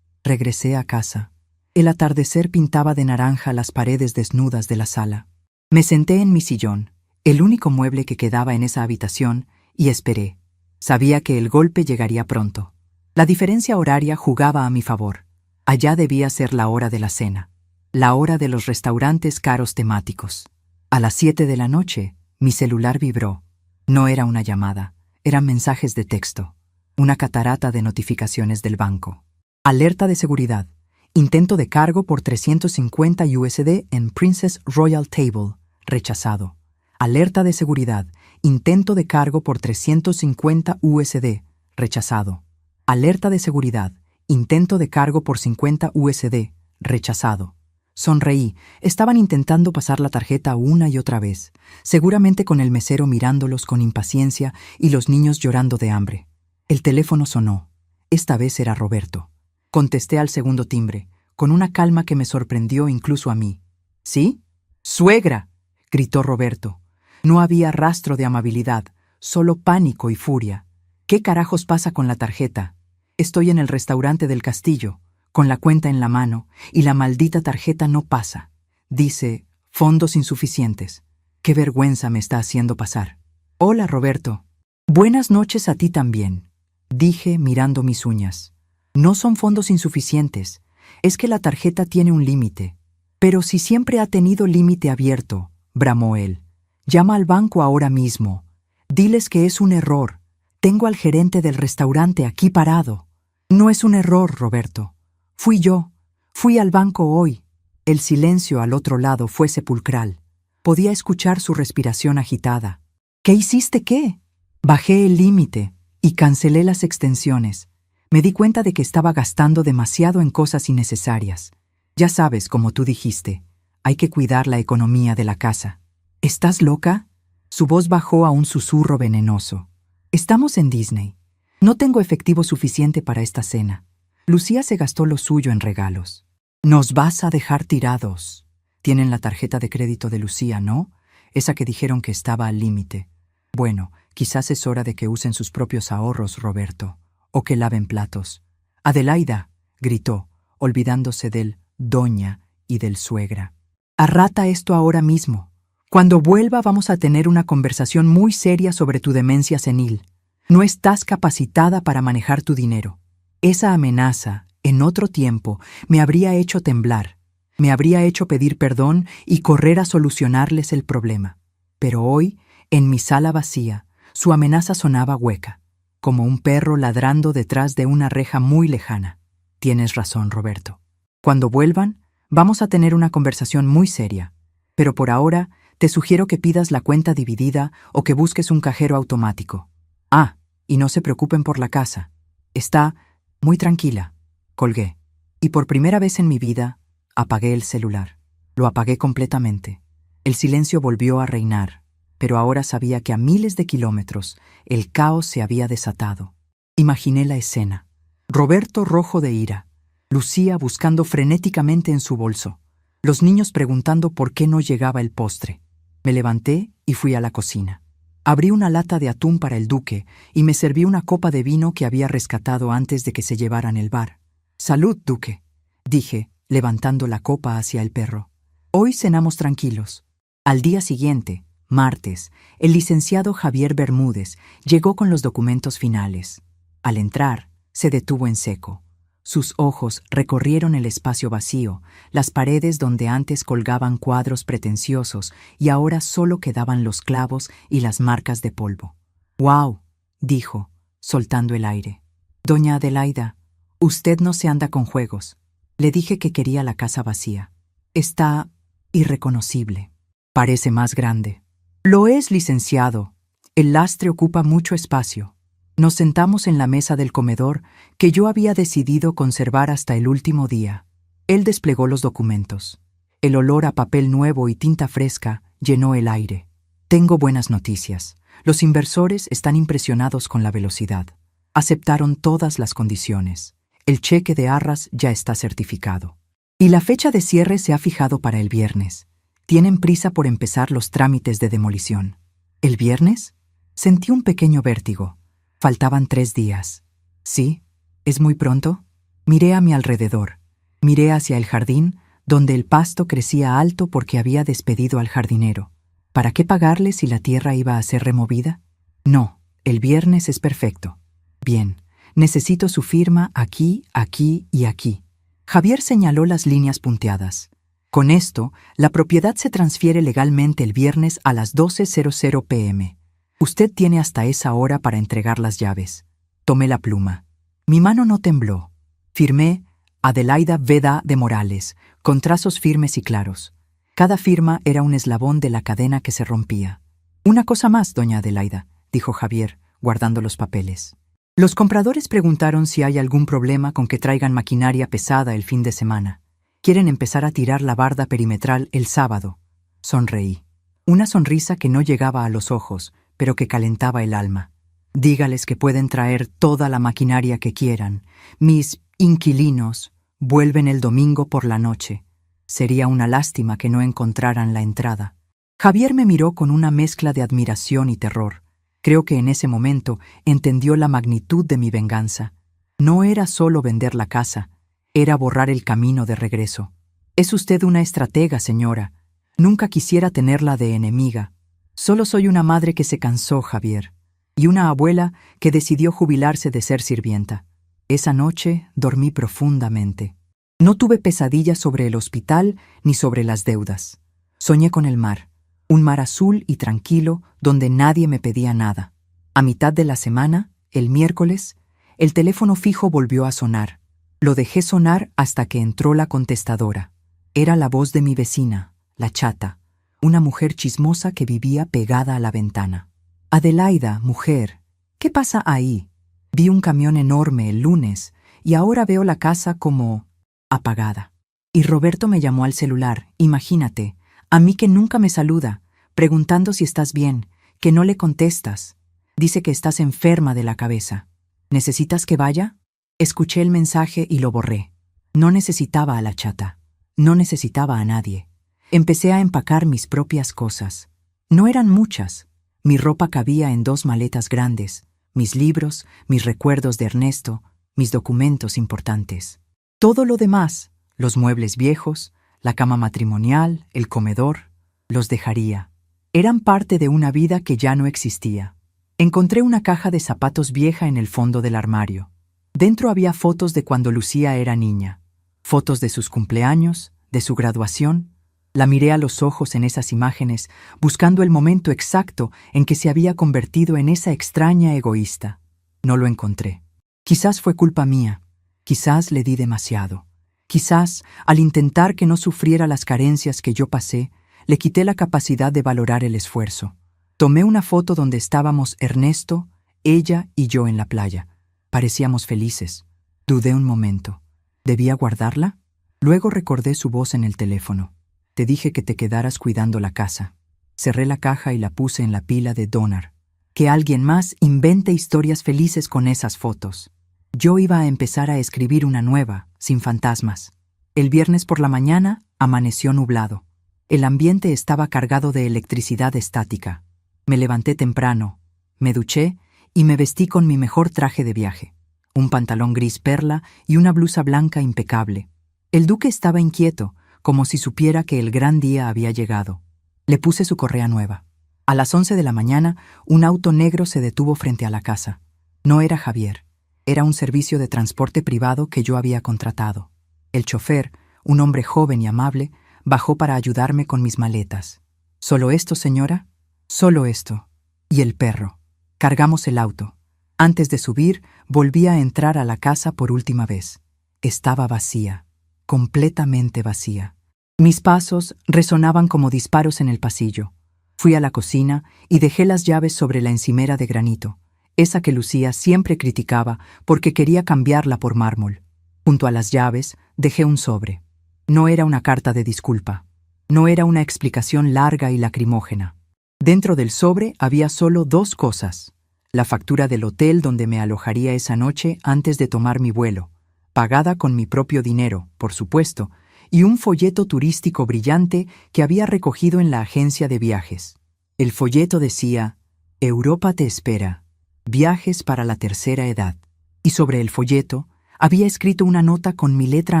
Regresé a casa. El atardecer pintaba de naranja las paredes desnudas de la sala. Me senté en mi sillón, el único mueble que quedaba en esa habitación, y esperé. Sabía que el golpe llegaría pronto. La diferencia horaria jugaba a mi favor. Allá debía ser la hora de la cena, la hora de los restaurantes caros temáticos. A las 7 de la noche, mi celular vibró. No era una llamada, eran mensajes de texto. Una catarata de notificaciones del banco. Alerta de seguridad. Intento de cargo por 350 USD en Princess Royal Table. Rechazado. Alerta de seguridad. Intento de cargo por 350 USD. Rechazado. Alerta de seguridad. Intento de cargo por 50 USD. Rechazado. Sonreí. Estaban intentando pasar la tarjeta una y otra vez, seguramente con el mesero mirándolos con impaciencia y los niños llorando de hambre. El teléfono sonó. Esta vez era Roberto. Contesté al segundo timbre, con una calma que me sorprendió incluso a mí. ¿Sí? ¡Suegra!, gritó Roberto. No había rastro de amabilidad, solo pánico y furia. ¿Qué carajos pasa con la tarjeta? Estoy en el restaurante del castillo, con la cuenta en la mano, y la maldita tarjeta no pasa. Dice, fondos insuficientes. Qué vergüenza me está haciendo pasar. Hola, Roberto. Buenas noches a ti también, dije mirando mis uñas. No son fondos insuficientes, es que la tarjeta tiene un límite. Pero si siempre ha tenido límite abierto, bramó él. Llama al banco ahora mismo. Diles que es un error. Tengo al gerente del restaurante aquí parado. No es un error, Roberto. Fui yo. Fui al banco hoy. El silencio al otro lado fue sepulcral. Podía escuchar su respiración agitada. ¿Qué hiciste qué? Bajé el límite y cancelé las extensiones. Me di cuenta de que estaba gastando demasiado en cosas innecesarias. Ya sabes, como tú dijiste, hay que cuidar la economía de la casa. ¿Estás loca? Su voz bajó a un susurro venenoso. Estamos en Disney. No tengo efectivo suficiente para esta cena. Lucía se gastó lo suyo en regalos. Nos vas a dejar tirados. Tienen la tarjeta de crédito de Lucía, ¿no? Esa que dijeron que estaba al límite. Bueno, quizás es hora de que usen sus propios ahorros, Roberto, o que laven platos. Adelaida, gritó, olvidándose del doña y del suegra. Arrata esto ahora mismo. Cuando vuelva vamos a tener una conversación muy seria sobre tu demencia senil. No estás capacitada para manejar tu dinero. Esa amenaza, en otro tiempo, me habría hecho temblar. Me habría hecho pedir perdón y correr a solucionarles el problema. Pero hoy, en mi sala vacía, su amenaza sonaba hueca, como un perro ladrando detrás de una reja muy lejana. Tienes razón, Roberto. Cuando vuelvan, vamos a tener una conversación muy seria. Pero por ahora, te sugiero que pidas la cuenta dividida o que busques un cajero automático. Ah, y no se preocupen por la casa. Está muy tranquila. Colgué. Y por primera vez en mi vida, apagué el celular. Lo apagué completamente. El silencio volvió a reinar, pero ahora sabía que a miles de kilómetros el caos se había desatado. Imaginé la escena. Roberto rojo de ira. Lucía buscando frenéticamente en su bolso. Los niños preguntando por qué no llegaba el postre. Me levanté y fui a la cocina. Abrí una lata de atún para el duque y me serví una copa de vino que había rescatado antes de que se llevaran el bar. «Salud, duque», dije, levantando la copa hacia el perro. Hoy cenamos tranquilos. Al día siguiente, martes, el licenciado Javier Bermúdez llegó con los documentos finales. Al entrar, se detuvo en seco. Sus ojos recorrieron el espacio vacío, las paredes donde antes colgaban cuadros pretenciosos y ahora solo quedaban los clavos y las marcas de polvo. «¡Guau!», dijo, soltando el aire. «Doña Adelaida, usted no se anda con juegos. Le dije que quería la casa vacía. Está irreconocible. Parece más grande». «Lo es, licenciado. El lastre ocupa mucho espacio». Nos sentamos en la mesa del comedor que yo había decidido conservar hasta el último día. Él desplegó los documentos. El olor a papel nuevo y tinta fresca llenó el aire. Tengo buenas noticias. Los inversores están impresionados con la velocidad. Aceptaron todas las condiciones. El cheque de arras ya está certificado. Y la fecha de cierre se ha fijado para el viernes. Tienen prisa por empezar los trámites de demolición. ¿El viernes? Sentí un pequeño vértigo. Faltaban 3 días. ¿Sí? ¿Es muy pronto? Miré a mi alrededor. Miré hacia el jardín, donde el pasto crecía alto porque había despedido al jardinero. ¿Para qué pagarle si la tierra iba a ser removida? No, El viernes es perfecto. Bien, necesito su firma aquí, aquí y aquí. Javier señaló las líneas punteadas. Con esto, la propiedad se transfiere legalmente el viernes a las 12:00 p.m. Usted tiene hasta esa hora para entregar las llaves. Tomé la pluma. Mi mano no tembló. Firmé Adelaida Veda de Morales, con trazos firmes y claros. Cada firma era un eslabón de la cadena que se rompía. Una cosa más, doña Adelaida, dijo Javier, guardando los papeles. Los compradores preguntaron si hay algún problema con que traigan maquinaria pesada el fin de semana. Quieren empezar a tirar la barda perimetral el sábado. Sonreí. Una sonrisa que no llegaba a los ojos, pero que calentaba el alma. Dígales que pueden traer toda la maquinaria que quieran. Mis inquilinos vuelven el domingo por la noche. Sería una lástima que no encontraran la entrada. Javier me miró con una mezcla de admiración y terror. Creo que en ese momento entendió la magnitud de mi venganza. No era solo vender la casa, era borrar el camino de regreso. Es usted una estratega, señora. Nunca quisiera tenerla de enemiga. Solo soy una madre que se cansó, Javier, y una abuela que decidió jubilarse de ser sirvienta. Esa noche dormí profundamente. No tuve pesadillas sobre el hospital ni sobre las deudas. Soñé con el mar, un mar azul y tranquilo donde nadie me pedía nada. A mitad de la semana, el miércoles, el teléfono fijo volvió a sonar. Lo dejé sonar hasta que entró la contestadora. Era la voz de mi vecina, la chata, una mujer chismosa que vivía pegada a la ventana. Adelaida, mujer, ¿qué pasa ahí? Vi un camión enorme el lunes y ahora veo la casa como apagada. Y Roberto me llamó al celular, imagínate, a mí que nunca me saluda, preguntando si estás bien, que no le contestas. Dice que estás enferma de la cabeza. ¿Necesitas que vaya? Escuché el mensaje y lo borré. No necesitaba a la chata. No necesitaba a nadie. Empecé a empacar mis propias cosas. No eran muchas. Mi ropa cabía en 2 maletas grandes, mis libros, mis recuerdos de Ernesto, mis documentos importantes. Todo lo demás, los muebles viejos, la cama matrimonial, el comedor, los dejaría. Eran parte de una vida que ya no existía. Encontré una caja de zapatos vieja en el fondo del armario. Dentro había fotos de cuando Lucía era niña, fotos de sus cumpleaños, de su graduación. La miré a los ojos en esas imágenes, buscando el momento exacto en que se había convertido en esa extraña egoísta. No lo encontré. Quizás fue culpa mía. Quizás le di demasiado. Quizás, al intentar que no sufriera las carencias que yo pasé, le quité la capacidad de valorar el esfuerzo. Tomé una foto donde estábamos Ernesto, ella y yo en la playa. Parecíamos felices. Dudé un momento. ¿Debía guardarla? Luego recordé su voz en el teléfono. Te dije que te quedaras cuidando la casa. Cerré la caja y la puse en la pila de Donar. Que alguien más invente historias felices con esas fotos. Yo iba a empezar a escribir una nueva, sin fantasmas. El viernes por la mañana amaneció nublado. El ambiente estaba cargado de electricidad estática. Me levanté temprano, me duché y me vestí con mi mejor traje de viaje. Un pantalón gris perla y una blusa blanca impecable. El duque estaba inquieto, como si supiera que el gran día había llegado. Le puse su correa nueva. A las 11 de la mañana, un auto negro se detuvo frente a la casa. No era Javier. Era un servicio de transporte privado que yo había contratado. El chofer, un hombre joven y amable, bajó para ayudarme con mis maletas. ¿Solo esto, señora? Solo esto. Y el perro. Cargamos el auto. Antes de subir, volví a entrar a la casa por última vez. Estaba vacía. Completamente vacía. Mis pasos resonaban como disparos en el pasillo. Fui a la cocina y dejé las llaves sobre la encimera de granito, esa que Lucía siempre criticaba porque quería cambiarla por mármol. Junto a las llaves dejé un sobre. No era una carta de disculpa. No era una explicación larga y lacrimógena. Dentro del sobre había solo 2 cosas. La factura del hotel donde me alojaría esa noche antes de tomar mi vuelo, pagada con mi propio dinero, por supuesto, y un folleto turístico brillante que había recogido en la agencia de viajes. El folleto decía: Europa te espera, viajes para la tercera edad. Y sobre el folleto había escrito una nota con mi letra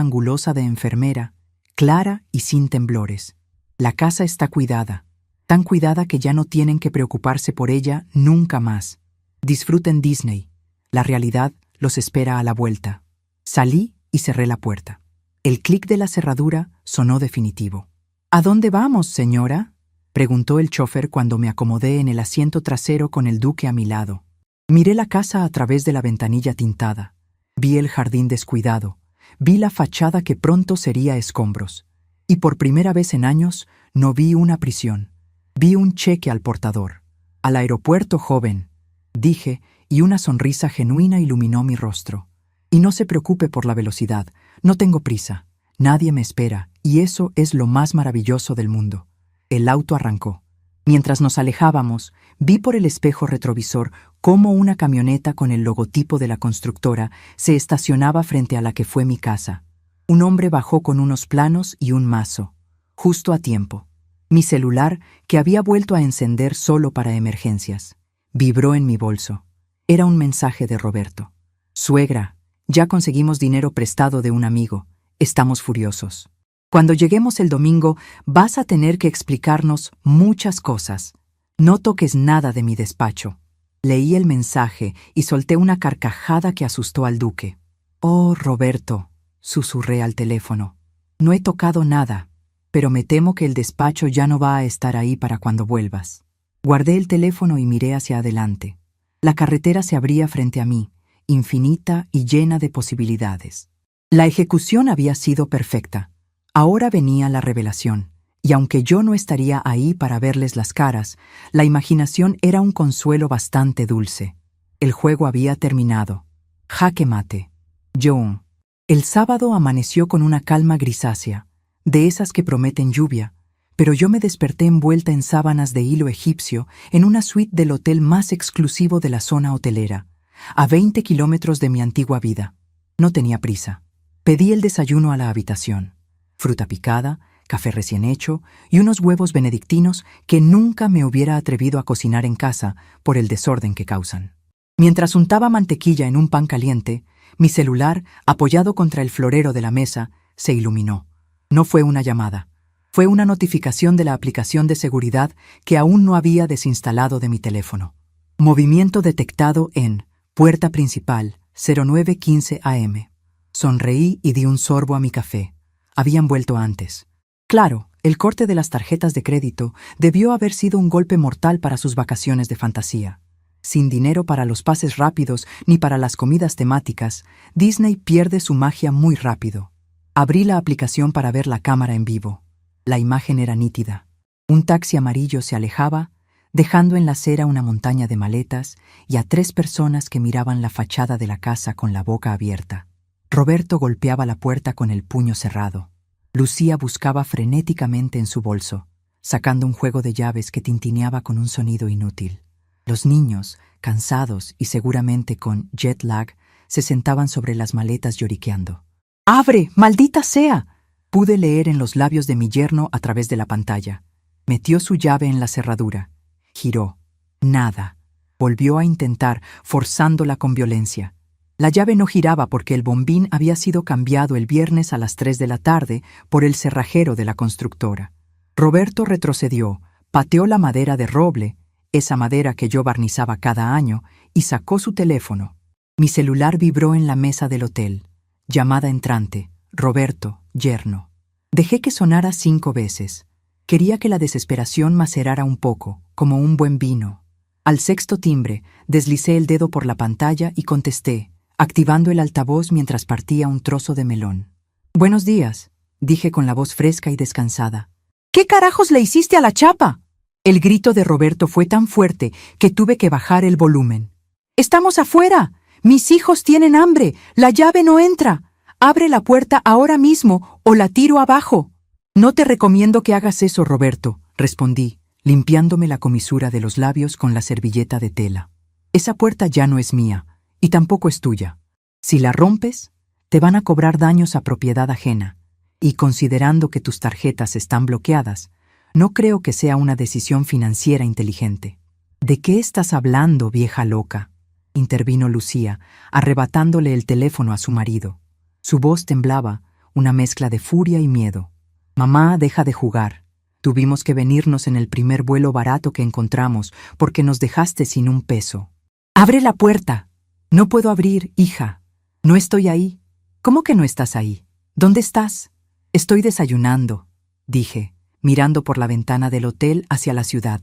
angulosa de enfermera, clara y sin temblores. La casa está cuidada, tan cuidada que ya no tienen que preocuparse por ella nunca más. Disfruten Disney. La realidad los espera a la vuelta. Salí y cerré la puerta. El clic de la cerradura sonó definitivo. ¿A dónde vamos, señora?, preguntó el chofer cuando me acomodé en el asiento trasero con el duque a mi lado. Miré la casa a través de la ventanilla tintada. Vi el jardín descuidado. Vi la fachada que pronto sería escombros. Y por primera vez en años no vi una prisión. Vi un cheque al portador. «Al aeropuerto, joven», dije, y una sonrisa genuina iluminó mi rostro. «Y no se preocupe por la velocidad. No tengo prisa. Nadie me espera, y eso es lo más maravilloso del mundo». El auto arrancó. Mientras nos alejábamos, vi por el espejo retrovisor cómo una camioneta con el logotipo de la constructora se estacionaba frente a la que fue mi casa. Un hombre bajó con unos planos y un mazo. Justo a tiempo. Mi celular, que había vuelto a encender solo para emergencias, vibró en mi bolso. Era un mensaje de Roberto. «Suegra, ya conseguimos dinero prestado de un amigo. Estamos furiosos. Cuando lleguemos el domingo, vas a tener que explicarnos muchas cosas. No toques nada de mi despacho». Leí el mensaje y solté una carcajada que asustó al duque. «Oh, Roberto», susurré al teléfono. «No he tocado nada, pero me temo que el despacho ya no va a estar ahí para cuando vuelvas». Guardé el teléfono y miré hacia adelante. La carretera se abría frente a mí, infinita y llena de posibilidades. La ejecución había sido perfecta. Ahora venía la revelación, y aunque yo no estaría ahí para verles las caras, la imaginación era un consuelo bastante dulce. El juego había terminado. Jaque mate. John. El sábado amaneció con una calma grisácea, de esas que prometen lluvia, pero yo me desperté envuelta en sábanas de hilo egipcio en una suite del hotel más exclusivo de la zona hotelera, a 20 kilómetros de mi antigua vida. No tenía prisa. Pedí el desayuno a la habitación. Fruta picada, café recién hecho y unos huevos benedictinos que nunca me hubiera atrevido a cocinar en casa por el desorden que causan. Mientras untaba mantequilla en un pan caliente, mi celular, apoyado contra el florero de la mesa, se iluminó. No fue una llamada. Fue una notificación de la aplicación de seguridad que aún no había desinstalado de mi teléfono. Movimiento detectado en puerta principal, 09:15 am. Sonreí y di un sorbo a mi café. Habían vuelto antes. Claro, el corte de las tarjetas de crédito debió haber sido un golpe mortal para sus vacaciones de fantasía. Sin dinero para los pases rápidos ni para las comidas temáticas, Disney pierde su magia muy rápido. Abrí la aplicación para ver la cámara en vivo. La imagen era nítida. Un taxi amarillo se alejaba, dejando en la acera una montaña de maletas y a 3 personas que miraban la fachada de la casa con la boca abierta. Roberto golpeaba la puerta con el puño cerrado. Lucía buscaba frenéticamente en su bolso, sacando un juego de llaves que tintineaba con un sonido inútil. Los niños, cansados y seguramente con jet lag, se sentaban sobre las maletas lloriqueando. «¡Abre, maldita sea!», pude leer en los labios de mi yerno a través de la pantalla. Metió su llave en la cerradura. Giró. Nada. Volvió a intentar, forzándola con violencia. La llave no giraba porque el bombín había sido cambiado el viernes a las 3 de la tarde por el cerrajero de la constructora. Roberto retrocedió, pateó la madera de roble, esa madera que yo barnizaba cada año, y sacó su teléfono. Mi celular vibró en la mesa del hotel. Llamada entrante. Roberto, yerno. Dejé que sonara 5 veces. Quería que la desesperación macerara un poco, como un buen vino. Al 6º timbre, deslicé el dedo por la pantalla y contesté, activando el altavoz mientras partía un trozo de melón. «Buenos días», dije con la voz fresca y descansada. «¿Qué carajos le hiciste a la chapa?». El grito de Roberto fue tan fuerte que tuve que bajar el volumen. «¡Estamos afuera! Mis hijos tienen hambre. La llave no entra. Abre la puerta ahora mismo o la tiro abajo». «No te recomiendo que hagas eso, Roberto», respondí, limpiándome la comisura de los labios con la servilleta de tela. «Esa puerta ya no es mía, y tampoco es tuya. Si la rompes, te van a cobrar daños a propiedad ajena, y considerando que tus tarjetas están bloqueadas, no creo que sea una decisión financiera inteligente». «¿De qué estás hablando, vieja loca?», intervino Lucía, arrebatándole el teléfono a su marido. Su voz temblaba, una mezcla de furia y miedo. «Mamá, deja de jugar. Tuvimos que venirnos en el primer vuelo barato que encontramos porque nos dejaste sin un peso». ¡Abre la puerta! No puedo abrir, hija. No estoy ahí. ¿Cómo que no estás ahí? ¿Dónde estás? Estoy desayunando, dije, mirando por la ventana del hotel hacia la ciudad.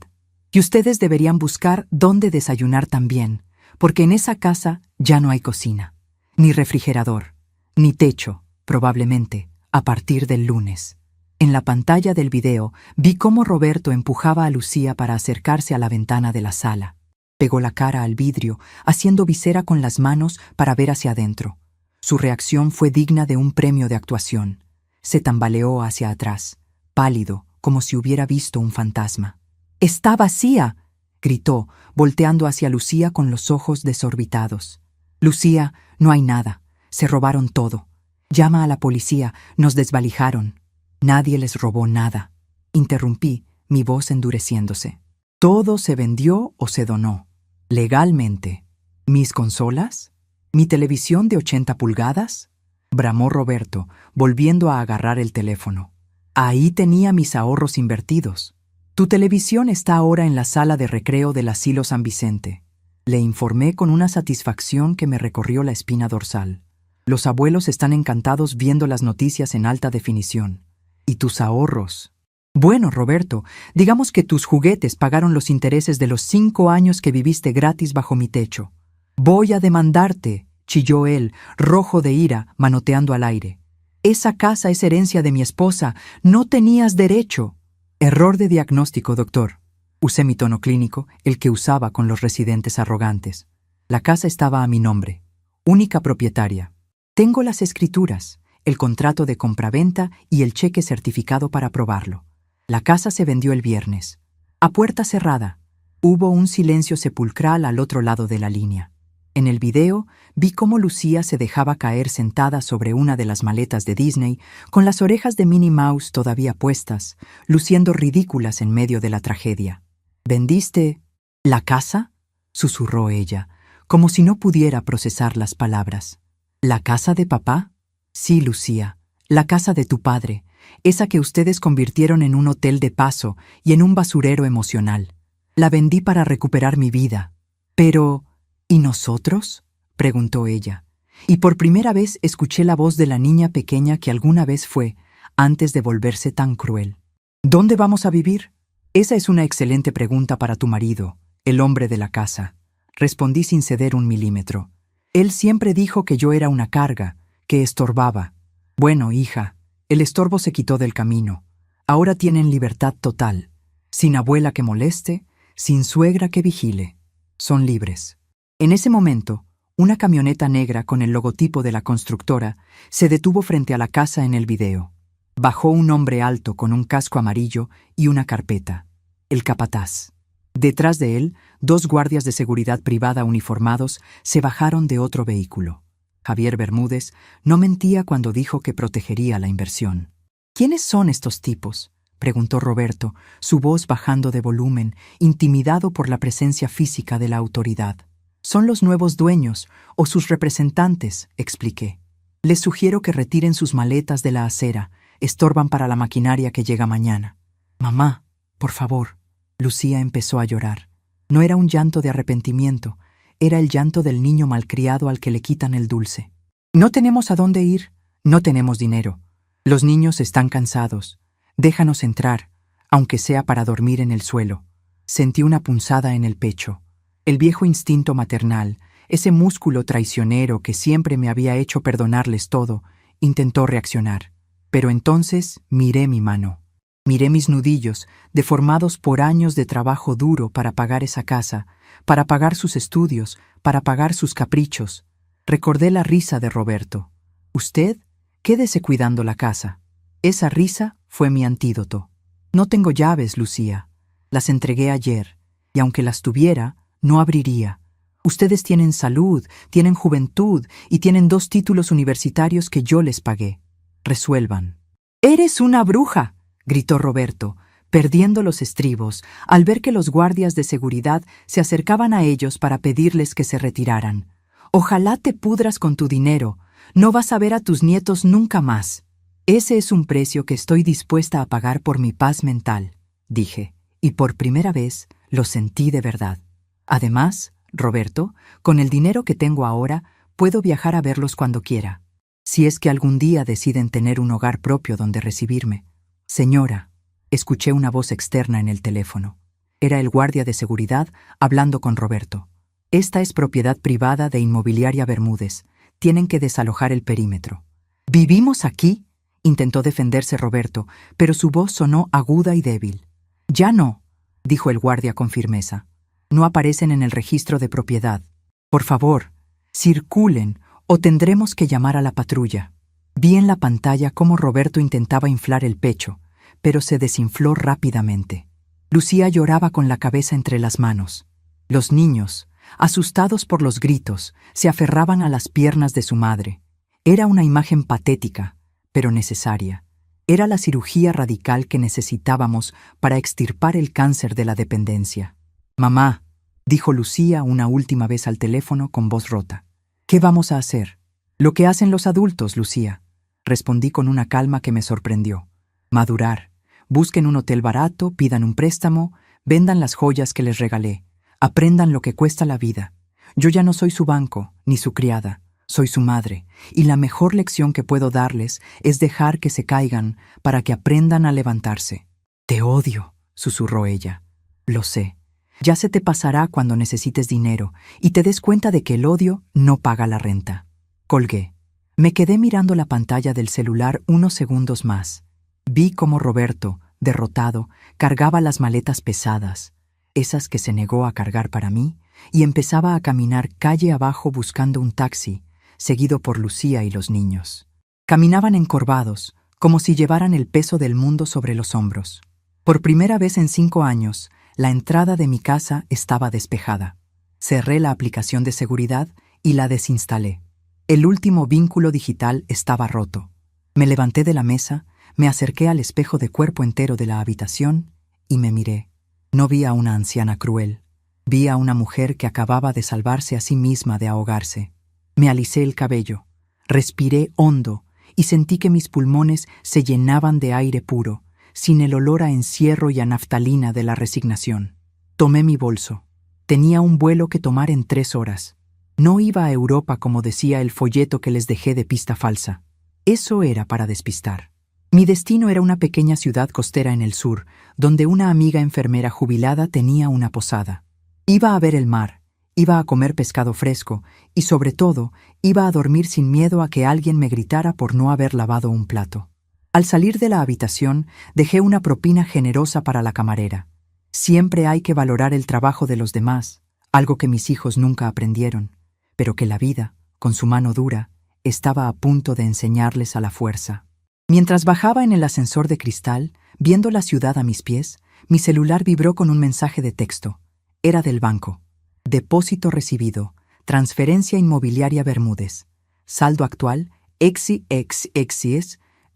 Y ustedes deberían buscar dónde desayunar también, porque en esa casa ya no hay cocina, ni refrigerador, ni techo, probablemente, a partir del lunes. En la pantalla del video vi cómo Roberto empujaba a Lucía para acercarse a la ventana de la sala. Pegó la cara al vidrio, haciendo visera con las manos para ver hacia adentro. Su reacción fue digna de un premio de actuación. Se tambaleó hacia atrás, pálido, como si hubiera visto un fantasma. ¡Está vacía!, gritó, volteando hacia Lucía con los ojos desorbitados. Lucía, no hay nada. Se robaron todo. Llama a la policía, nos desvalijaron. Nadie les robó nada. Interrumpí, mi voz endureciéndose. Todo se vendió o se donó. Legalmente. ¿Mis consolas? ¿Mi televisión de 80 pulgadas? Bramó Roberto, volviendo a agarrar el teléfono. Ahí tenía mis ahorros invertidos. Tu televisión está ahora en la sala de recreo del Asilo San Vicente. Le informé con una satisfacción que me recorrió la espina dorsal. Los abuelos están encantados viendo las noticias en alta definición. ¿Y tus ahorros? Bueno, Roberto, digamos que tus juguetes pagaron los intereses de los 5 años que viviste gratis bajo mi techo. Voy a demandarte, chilló él, rojo de ira, manoteando al aire. Esa casa es herencia de mi esposa. No tenías derecho. Error de diagnóstico, doctor. Usé mi tono clínico, el que usaba con los residentes arrogantes. La casa estaba a mi nombre. Única propietaria. Tengo las escrituras, el contrato de compraventa y el cheque certificado para probarlo. La casa se vendió el viernes. A puerta cerrada. Hubo un silencio sepulcral al otro lado de la línea. En el video vi cómo Lucía se dejaba caer sentada sobre una de las maletas de Disney, con las orejas de Minnie Mouse todavía puestas, luciendo ridículas en medio de la tragedia. ¿Vendiste la casa?, susurró ella, como si no pudiera procesar las palabras. ¿La casa de papá? Sí, Lucía, la casa de tu padre, esa que ustedes convirtieron en un hotel de paso y en un basurero emocional. La vendí para recuperar mi vida. Pero, ¿y nosotros?, preguntó ella. Y por primera vez escuché la voz de la niña pequeña que alguna vez fue, antes de volverse tan cruel. ¿Dónde vamos a vivir? Esa es una excelente pregunta para tu marido, el hombre de la casa. Respondí sin ceder un milímetro. Él siempre dijo que yo era una carga, que estorbaba. Bueno, hija, el estorbo se quitó del camino. Ahora tienen libertad total. Sin abuela que moleste, sin suegra que vigile. Son libres. En ese momento, una camioneta negra con el logotipo de la constructora se detuvo frente a la casa en el video. Bajó un hombre alto con un casco amarillo y una carpeta. El capataz. Detrás de él, 2 guardias de seguridad privada uniformados se bajaron de otro vehículo. Javier Bermúdez no mentía cuando dijo que protegería la inversión. ¿Quiénes son estos tipos?, preguntó Roberto, su voz bajando de volumen, intimidado por la presencia física de la autoridad. Son los nuevos dueños o sus representantes, expliqué. Les sugiero que retiren sus maletas de la acera. Estorban para la maquinaria que llega mañana. Mamá, por favor. Lucía empezó a llorar. No era un llanto de arrepentimiento, era el llanto del niño malcriado al que le quitan el dulce. No tenemos a dónde ir, no tenemos dinero. Los niños están cansados. Déjanos entrar, aunque sea para dormir en el suelo. Sentí una punzada en el pecho. El viejo instinto maternal, ese músculo traicionero que siempre me había hecho perdonarles todo, intentó reaccionar. Pero entonces miré mi mano. Miré mis nudillos, deformados por años de trabajo duro para pagar esa casa, para pagar sus estudios, para pagar sus caprichos. Recordé la risa de Roberto. Usted, quédese cuidando la casa. Esa risa fue mi antídoto. No tengo llaves, Lucía. Las entregué ayer, y aunque las tuviera, no abriría. Ustedes tienen salud, tienen juventud y tienen 2 títulos universitarios que yo les pagué. Resuelvan. ¡Eres una bruja!, gritó Roberto, perdiendo los estribos al ver que los guardias de seguridad se acercaban a ellos para pedirles que se retiraran. Ojalá te pudras con tu dinero. No vas a ver a tus nietos nunca más. Ese es un precio que estoy dispuesta a pagar por mi paz mental, dije, y por primera vez lo sentí de verdad. Además, Roberto, con el dinero que tengo ahora, puedo viajar a verlos cuando quiera. Si es que algún día deciden tener un hogar propio donde recibirme. Señora, escuché una voz externa en el teléfono. Era el guardia de seguridad hablando con Roberto. Esta es propiedad privada de Inmobiliaria Bermúdez. Tienen que desalojar el perímetro. ¿Vivimos aquí?, intentó defenderse Roberto, pero su voz sonó aguda y débil. Ya no, dijo el guardia con firmeza. No aparecen en el registro de propiedad. Por favor, circulen o tendremos que llamar a la patrulla. Vi en la pantalla cómo Roberto intentaba inflar el pecho, pero se desinfló rápidamente. Lucía lloraba con la cabeza entre las manos. Los niños, asustados por los gritos, se aferraban a las piernas de su madre. Era una imagen patética, pero necesaria. Era la cirugía radical que necesitábamos para extirpar el cáncer de la dependencia. «Mamá», dijo Lucía una última vez al teléfono con voz rota. «¿Qué vamos a hacer?» «Lo que hacen los adultos, Lucía», respondí con una calma que me sorprendió. «Madurar. Busquen un hotel barato, pidan un préstamo, vendan las joyas que les regalé. Aprendan lo que cuesta la vida. Yo ya no soy su banco, ni su criada. Soy su madre, y la mejor lección que puedo darles es dejar que se caigan para que aprendan a levantarse». «Te odio», susurró ella. «Lo sé. Ya se te pasará cuando necesites dinero y te des cuenta de que el odio no paga la renta». Colgué. Me quedé mirando la pantalla del celular unos segundos más. Vi cómo Roberto, derrotado, cargaba las maletas pesadas, esas que se negó a cargar para mí, y empezaba a caminar calle abajo buscando un taxi, seguido por Lucía y los niños. Caminaban encorvados, como si llevaran el peso del mundo sobre los hombros. Por primera vez en 5 años, la entrada de mi casa estaba despejada. Cerré la aplicación de seguridad y la desinstalé. El último vínculo digital estaba roto. Me levanté de la mesa, me acerqué al espejo de cuerpo entero de la habitación y me miré. No vi a una anciana cruel. Vi a una mujer que acababa de salvarse a sí misma de ahogarse. Me alisé el cabello, respiré hondo y sentí que mis pulmones se llenaban de aire puro, sin el olor a encierro y a naftalina de la resignación. Tomé mi bolso. Tenía un vuelo que tomar en 3 horas. No iba a Europa como decía el folleto que les dejé de pista falsa. Eso era para despistar. Mi destino era una pequeña ciudad costera en el sur, donde una amiga enfermera jubilada tenía una posada. Iba a ver el mar, iba a comer pescado fresco y, sobre todo, iba a dormir sin miedo a que alguien me gritara por no haber lavado un plato. Al salir de la habitación, dejé una propina generosa para la camarera. Siempre hay que valorar el trabajo de los demás, algo que mis hijos nunca aprendieron, pero que la vida, con su mano dura, estaba a punto de enseñarles a la fuerza. Mientras bajaba en el ascensor de cristal, viendo la ciudad a mis pies, mi celular vibró con un mensaje de texto. Era del banco. Depósito recibido. Transferencia Inmobiliaria Bermúdez. Saldo actual,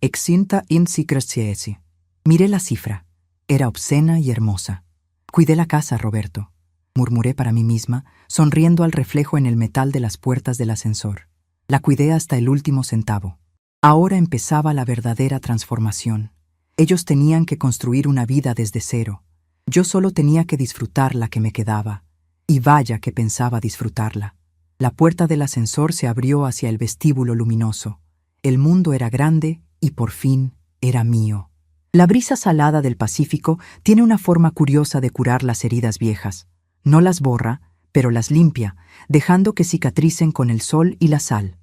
exinta insicreciesi. Miré la cifra. Era obscena y hermosa. Cuidé la casa, Roberto, murmuré para mí misma, sonriendo al reflejo en el metal de las puertas del ascensor. La cuidé hasta el último centavo. Ahora empezaba la verdadera transformación. Ellos tenían que construir una vida desde cero. Yo solo tenía que disfrutar la que me quedaba. Y vaya que pensaba disfrutarla. La puerta del ascensor se abrió hacia el vestíbulo luminoso. El mundo era grande y por fin era mío. La brisa salada del Pacífico tiene una forma curiosa de curar las heridas viejas. No las borra, pero las limpia, dejando que cicatricen con el sol y la sal.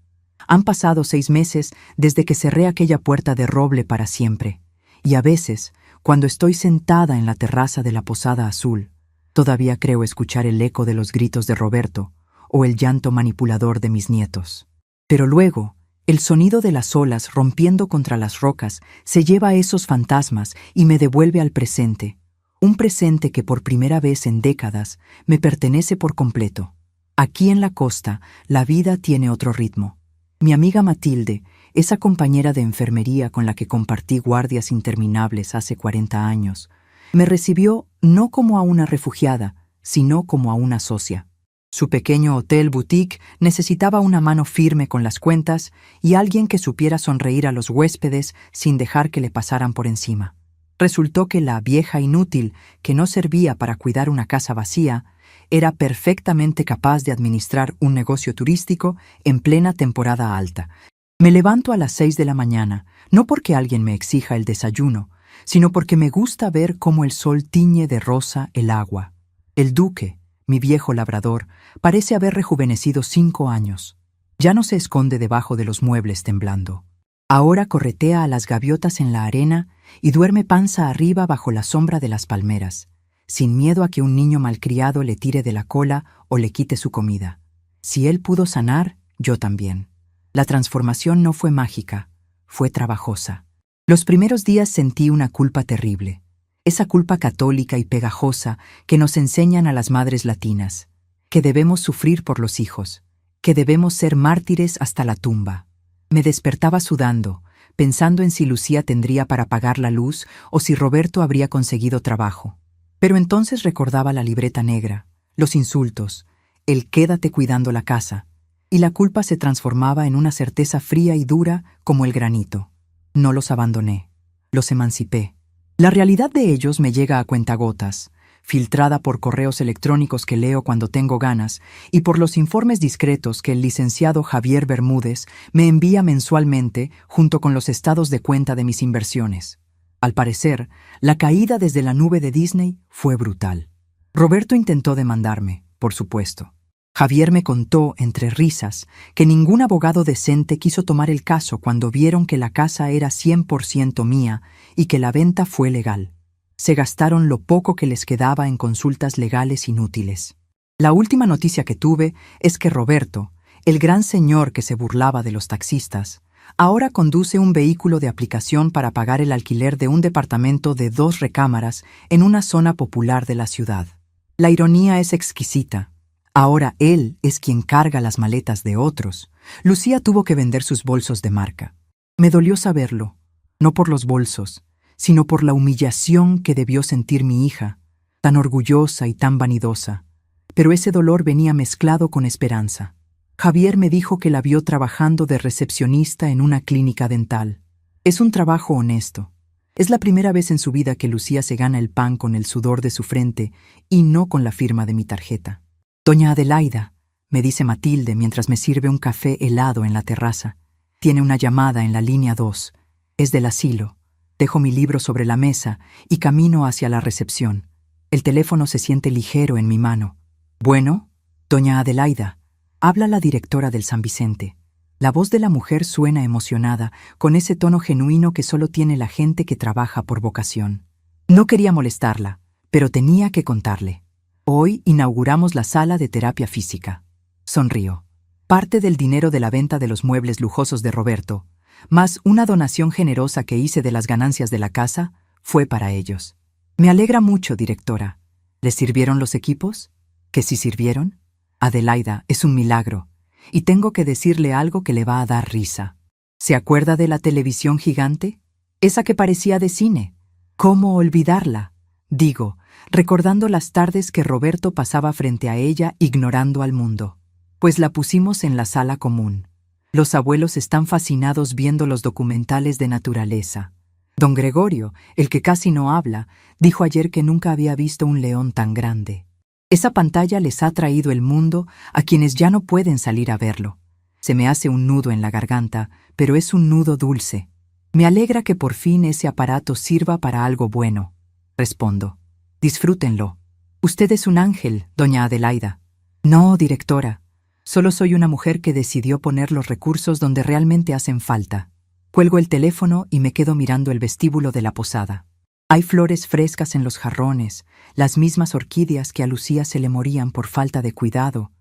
Han pasado 6 meses desde que cerré aquella puerta de roble para siempre, y a veces, cuando estoy sentada en la terraza de la Posada Azul, todavía creo escuchar el eco de los gritos de Roberto o el llanto manipulador de mis nietos. Pero luego, el sonido de las olas rompiendo contra las rocas se lleva a esos fantasmas y me devuelve al presente, un presente que por primera vez en décadas me pertenece por completo. Aquí en la costa, la vida tiene otro ritmo. Mi amiga Matilde, esa compañera de enfermería con la que compartí guardias interminables hace 40 años, me recibió no como a una refugiada, sino como a una socia. Su pequeño hotel boutique necesitaba una mano firme con las cuentas y alguien que supiera sonreír a los huéspedes sin dejar que le pasaran por encima. Resultó que la vieja inútil, que no servía para cuidar una casa vacía, Era perfectamente capaz de administrar un negocio turístico en plena temporada alta. Me levanto a las 6 de la mañana, no porque alguien me exija el desayuno, sino porque me gusta ver cómo el sol tiñe de rosa el agua. El duque, mi viejo labrador, parece haber rejuvenecido 5 años. Ya no se esconde debajo de los muebles temblando. Ahora corretea a las gaviotas en la arena y duerme panza arriba bajo la sombra de las palmeras, sin miedo a que un niño malcriado le tire de la cola o le quite su comida. Si él pudo sanar, yo también. La transformación no fue mágica, fue trabajosa. Los primeros días sentí una culpa terrible, esa culpa católica y pegajosa que nos enseñan a las madres latinas, que debemos sufrir por los hijos, que debemos ser mártires hasta la tumba. Me despertaba sudando, pensando en si Lucía tendría para pagar la luz o si Roberto habría conseguido trabajo. Pero entonces recordaba la libreta negra, los insultos, el quédate cuidando la casa, y la culpa se transformaba en una certeza fría y dura como el granito. No los abandoné, los emancipé. La realidad de ellos me llega a cuentagotas, filtrada por correos electrónicos que leo cuando tengo ganas y por los informes discretos que el licenciado Javier Bermúdez me envía mensualmente junto con los estados de cuenta de mis inversiones. Al parecer, la caída desde la nube de Disney fue brutal. Roberto intentó demandarme, por supuesto. Javier me contó, entre risas, que ningún abogado decente quiso tomar el caso cuando vieron que la casa era 100% mía y que la venta fue legal. Se gastaron lo poco que les quedaba en consultas legales inútiles. La última noticia que tuve es que Roberto, el gran señor que se burlaba de los taxistas, ahora conduce un vehículo de aplicación para pagar el alquiler de un departamento de 2 recámaras en una zona popular de la ciudad. La ironía es exquisita. Ahora él es quien carga las maletas de otros. Lucía tuvo que vender sus bolsos de marca. Me dolió saberlo, no por los bolsos, sino por la humillación que debió sentir mi hija, tan orgullosa y tan vanidosa. Pero ese dolor venía mezclado con esperanza. Javier me dijo que la vio trabajando de recepcionista en una clínica dental. Es un trabajo honesto. Es la primera vez en su vida que Lucía se gana el pan con el sudor de su frente y no con la firma de mi tarjeta. Doña Adelaida, me dice Matilde mientras me sirve un café helado en la terraza. Tiene una llamada en la línea 2. Es del asilo. Dejo mi libro sobre la mesa y camino hacia la recepción. El teléfono se siente ligero en mi mano. Bueno, doña Adelaida, habla la directora del San Vicente. La voz de la mujer suena emocionada, con ese tono genuino que solo tiene la gente que trabaja por vocación. No quería molestarla, pero tenía que contarle. Hoy inauguramos la sala de terapia física. Sonrió. Parte del dinero de la venta de los muebles lujosos de Roberto, más una donación generosa que hice de las ganancias de la casa, fue para ellos. Me alegra mucho, directora. ¿Les sirvieron los equipos? ¿Que sí sirvieron? Adelaida, es un milagro. Y tengo que decirle algo que le va a dar risa. ¿Se acuerda de la televisión gigante? Esa que parecía de cine. ¿Cómo olvidarla? Digo, recordando las tardes que Roberto pasaba frente a ella ignorando al mundo. Pues la pusimos en la sala común. Los abuelos están fascinados viendo los documentales de naturaleza. Don Gregorio, el que casi no habla, dijo ayer que nunca había visto un león tan grande. Esa pantalla les ha traído el mundo a quienes ya no pueden salir a verlo. Se me hace un nudo en la garganta, pero es un nudo dulce. Me alegra que por fin ese aparato sirva para algo bueno. Respondo. Disfrútenlo. Usted es un ángel, doña Adelaida. No, directora. Solo soy una mujer que decidió poner los recursos donde realmente hacen falta. Cuelgo el teléfono y me quedo mirando el vestíbulo de la posada. Hay flores frescas en los jarrones, las mismas orquídeas que a Lucía se le morían por falta de cuidado.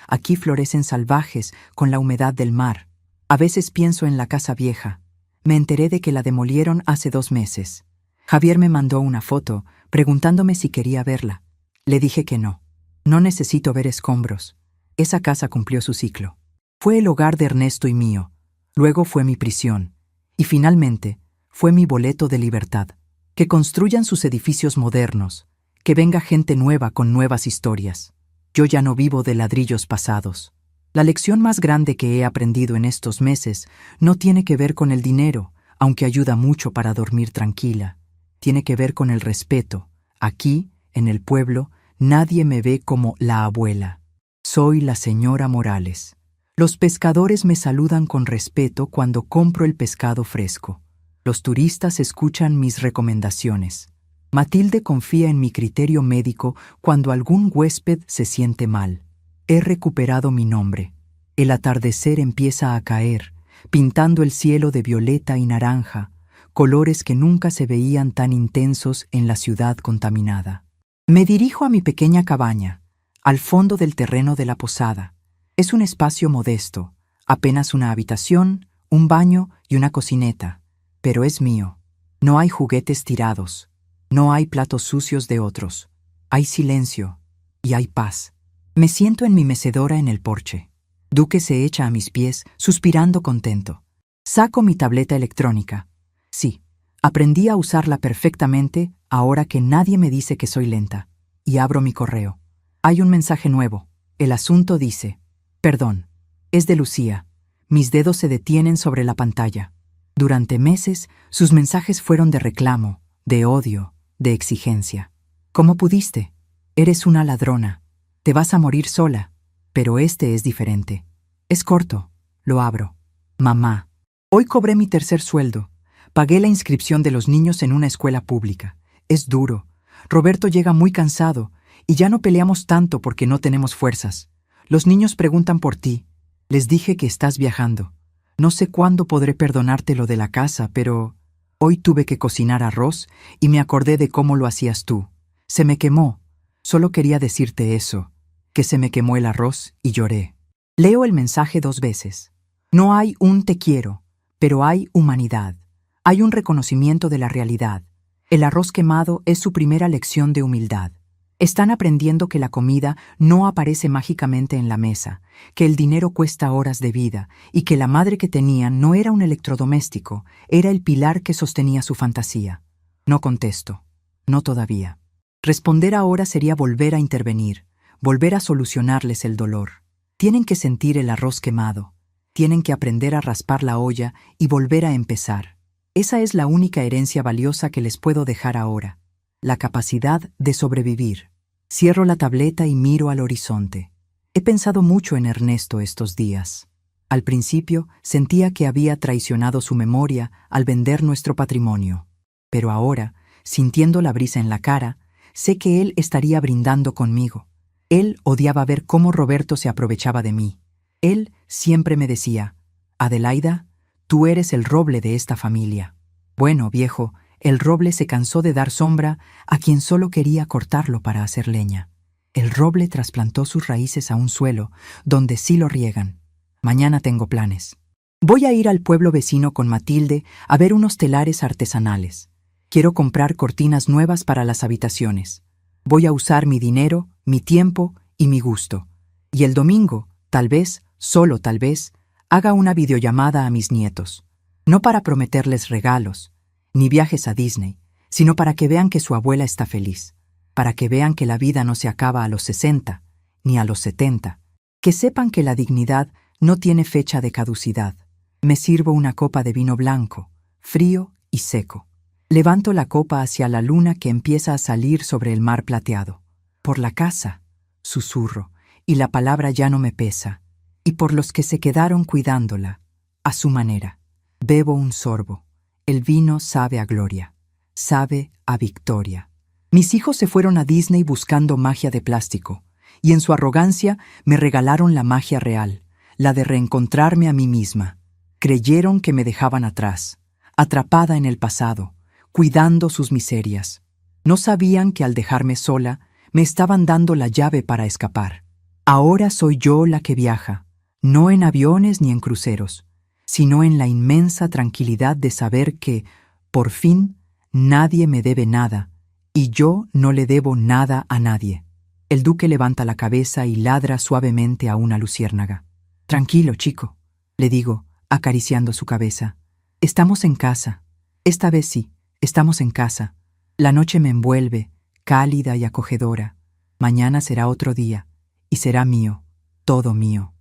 Aquí florecen salvajes con la humedad del mar. A veces pienso en la casa vieja. Me enteré de que la demolieron hace 2 meses. Javier me mandó una foto, preguntándome si quería verla. Le dije que no. No necesito ver escombros. Esa casa cumplió su ciclo. Fue el hogar de Ernesto y mío. Luego fue mi prisión. Y finalmente, fue mi boleto de libertad. Que construyan sus edificios modernos. Que venga gente nueva con nuevas historias. Yo ya no vivo de ladrillos pasados. La lección más grande que he aprendido en estos meses no tiene que ver con el dinero, aunque ayuda mucho para dormir tranquila. Tiene que ver con el respeto. Aquí, en el pueblo, nadie me ve como la abuela. Soy la señora Morales. Los pescadores me saludan con respeto cuando compro el pescado fresco. Los turistas escuchan mis recomendaciones. Matilde confía en mi criterio médico cuando algún huésped se siente mal. He recuperado mi nombre. El atardecer empieza a caer, pintando el cielo de violeta y naranja, colores que nunca se veían tan intensos en la ciudad contaminada. Me dirijo a mi pequeña cabaña, al fondo del terreno de la posada. Es un espacio modesto, apenas una habitación, un baño y una cocineta, pero es mío. No hay juguetes tirados, no hay platos sucios de otros. Hay silencio y hay paz. Me siento en mi mecedora en el porche. Duque se echa a mis pies, suspirando contento. Saco mi tableta electrónica. Sí, aprendí a usarla perfectamente ahora que nadie me dice que soy lenta. Y abro mi correo. Hay un mensaje nuevo. El asunto dice: perdón, es de Lucía. Mis dedos se detienen sobre la pantalla. Durante meses, sus mensajes fueron de reclamo, de odio, de exigencia. ¿Cómo pudiste? Eres una ladrona. Te vas a morir sola. Pero este es diferente. Es corto. Lo abro. Mamá. Hoy cobré mi tercer sueldo. Pagué la inscripción de los niños en una escuela pública. Es duro. Roberto llega muy cansado y ya no peleamos tanto porque no tenemos fuerzas. Los niños preguntan por ti. Les dije que estás viajando. No sé cuándo podré perdonarte lo de la casa, pero hoy tuve que cocinar arroz y me acordé de cómo lo hacías tú. Se me quemó. Solo quería decirte eso, que se me quemó el arroz y lloré. Leo el mensaje 2 veces. No hay un te quiero, pero hay humanidad. Hay un reconocimiento de la realidad. El arroz quemado es su primera lección de humildad. Están aprendiendo que la comida no aparece mágicamente en la mesa, que el dinero cuesta horas de vida y que la madre que tenían no era un electrodoméstico, era el pilar que sostenía su fantasía. No contesto. No todavía. Responder ahora sería volver a intervenir, volver a solucionarles el dolor. Tienen que sentir el arroz quemado. Tienen que aprender a raspar la olla y volver a empezar. Esa es la única herencia valiosa que les puedo dejar ahora. La capacidad de sobrevivir. Cierro la tableta y miro al horizonte. He pensado mucho en Ernesto estos días. Al principio sentía que había traicionado su memoria al vender nuestro patrimonio. Pero ahora, sintiendo la brisa en la cara, sé que él estaría brindando conmigo. Él odiaba ver cómo Roberto se aprovechaba de mí. Él siempre me decía: Adelaida, tú eres el roble de esta familia. Bueno, viejo, el roble se cansó de dar sombra a quien solo quería cortarlo para hacer leña. El roble trasplantó sus raíces a un suelo donde sí lo riegan. Mañana tengo planes. Voy a ir al pueblo vecino con Matilde a ver unos telares artesanales. Quiero comprar cortinas nuevas para las habitaciones. Voy a usar mi dinero, mi tiempo y mi gusto. Y el domingo, tal vez, solo tal vez, haga una videollamada a mis nietos. No para prometerles regalos, ni viajes a Disney, sino para que vean que su abuela está feliz, para que vean que la vida no se acaba a los 60, ni a los 70, que sepan que la dignidad no tiene fecha de caducidad. Me sirvo una copa de vino blanco, frío y seco. Levanto la copa hacia la luna que empieza a salir sobre el mar plateado. Por la casa, susurro, y la palabra ya no me pesa, y por los que se quedaron cuidándola, a su manera. Bebo un sorbo. El vino sabe a gloria, sabe a victoria. Mis hijos se fueron a Disney buscando magia de plástico, y en su arrogancia me regalaron la magia real, la de reencontrarme a mí misma. Creyeron que me dejaban atrás, atrapada en el pasado, cuidando sus miserias. No sabían que al dejarme sola, me estaban dando la llave para escapar. Ahora soy yo la que viaja, no en aviones ni en cruceros, sino en la inmensa tranquilidad de saber que, por fin, nadie me debe nada, y yo no le debo nada a nadie. El duque levanta la cabeza y ladra suavemente a una luciérnaga. Tranquilo, chico, le digo, acariciando su cabeza. Estamos en casa. Esta vez sí, estamos en casa. La noche me envuelve, cálida y acogedora. Mañana será otro día, y será mío, todo mío.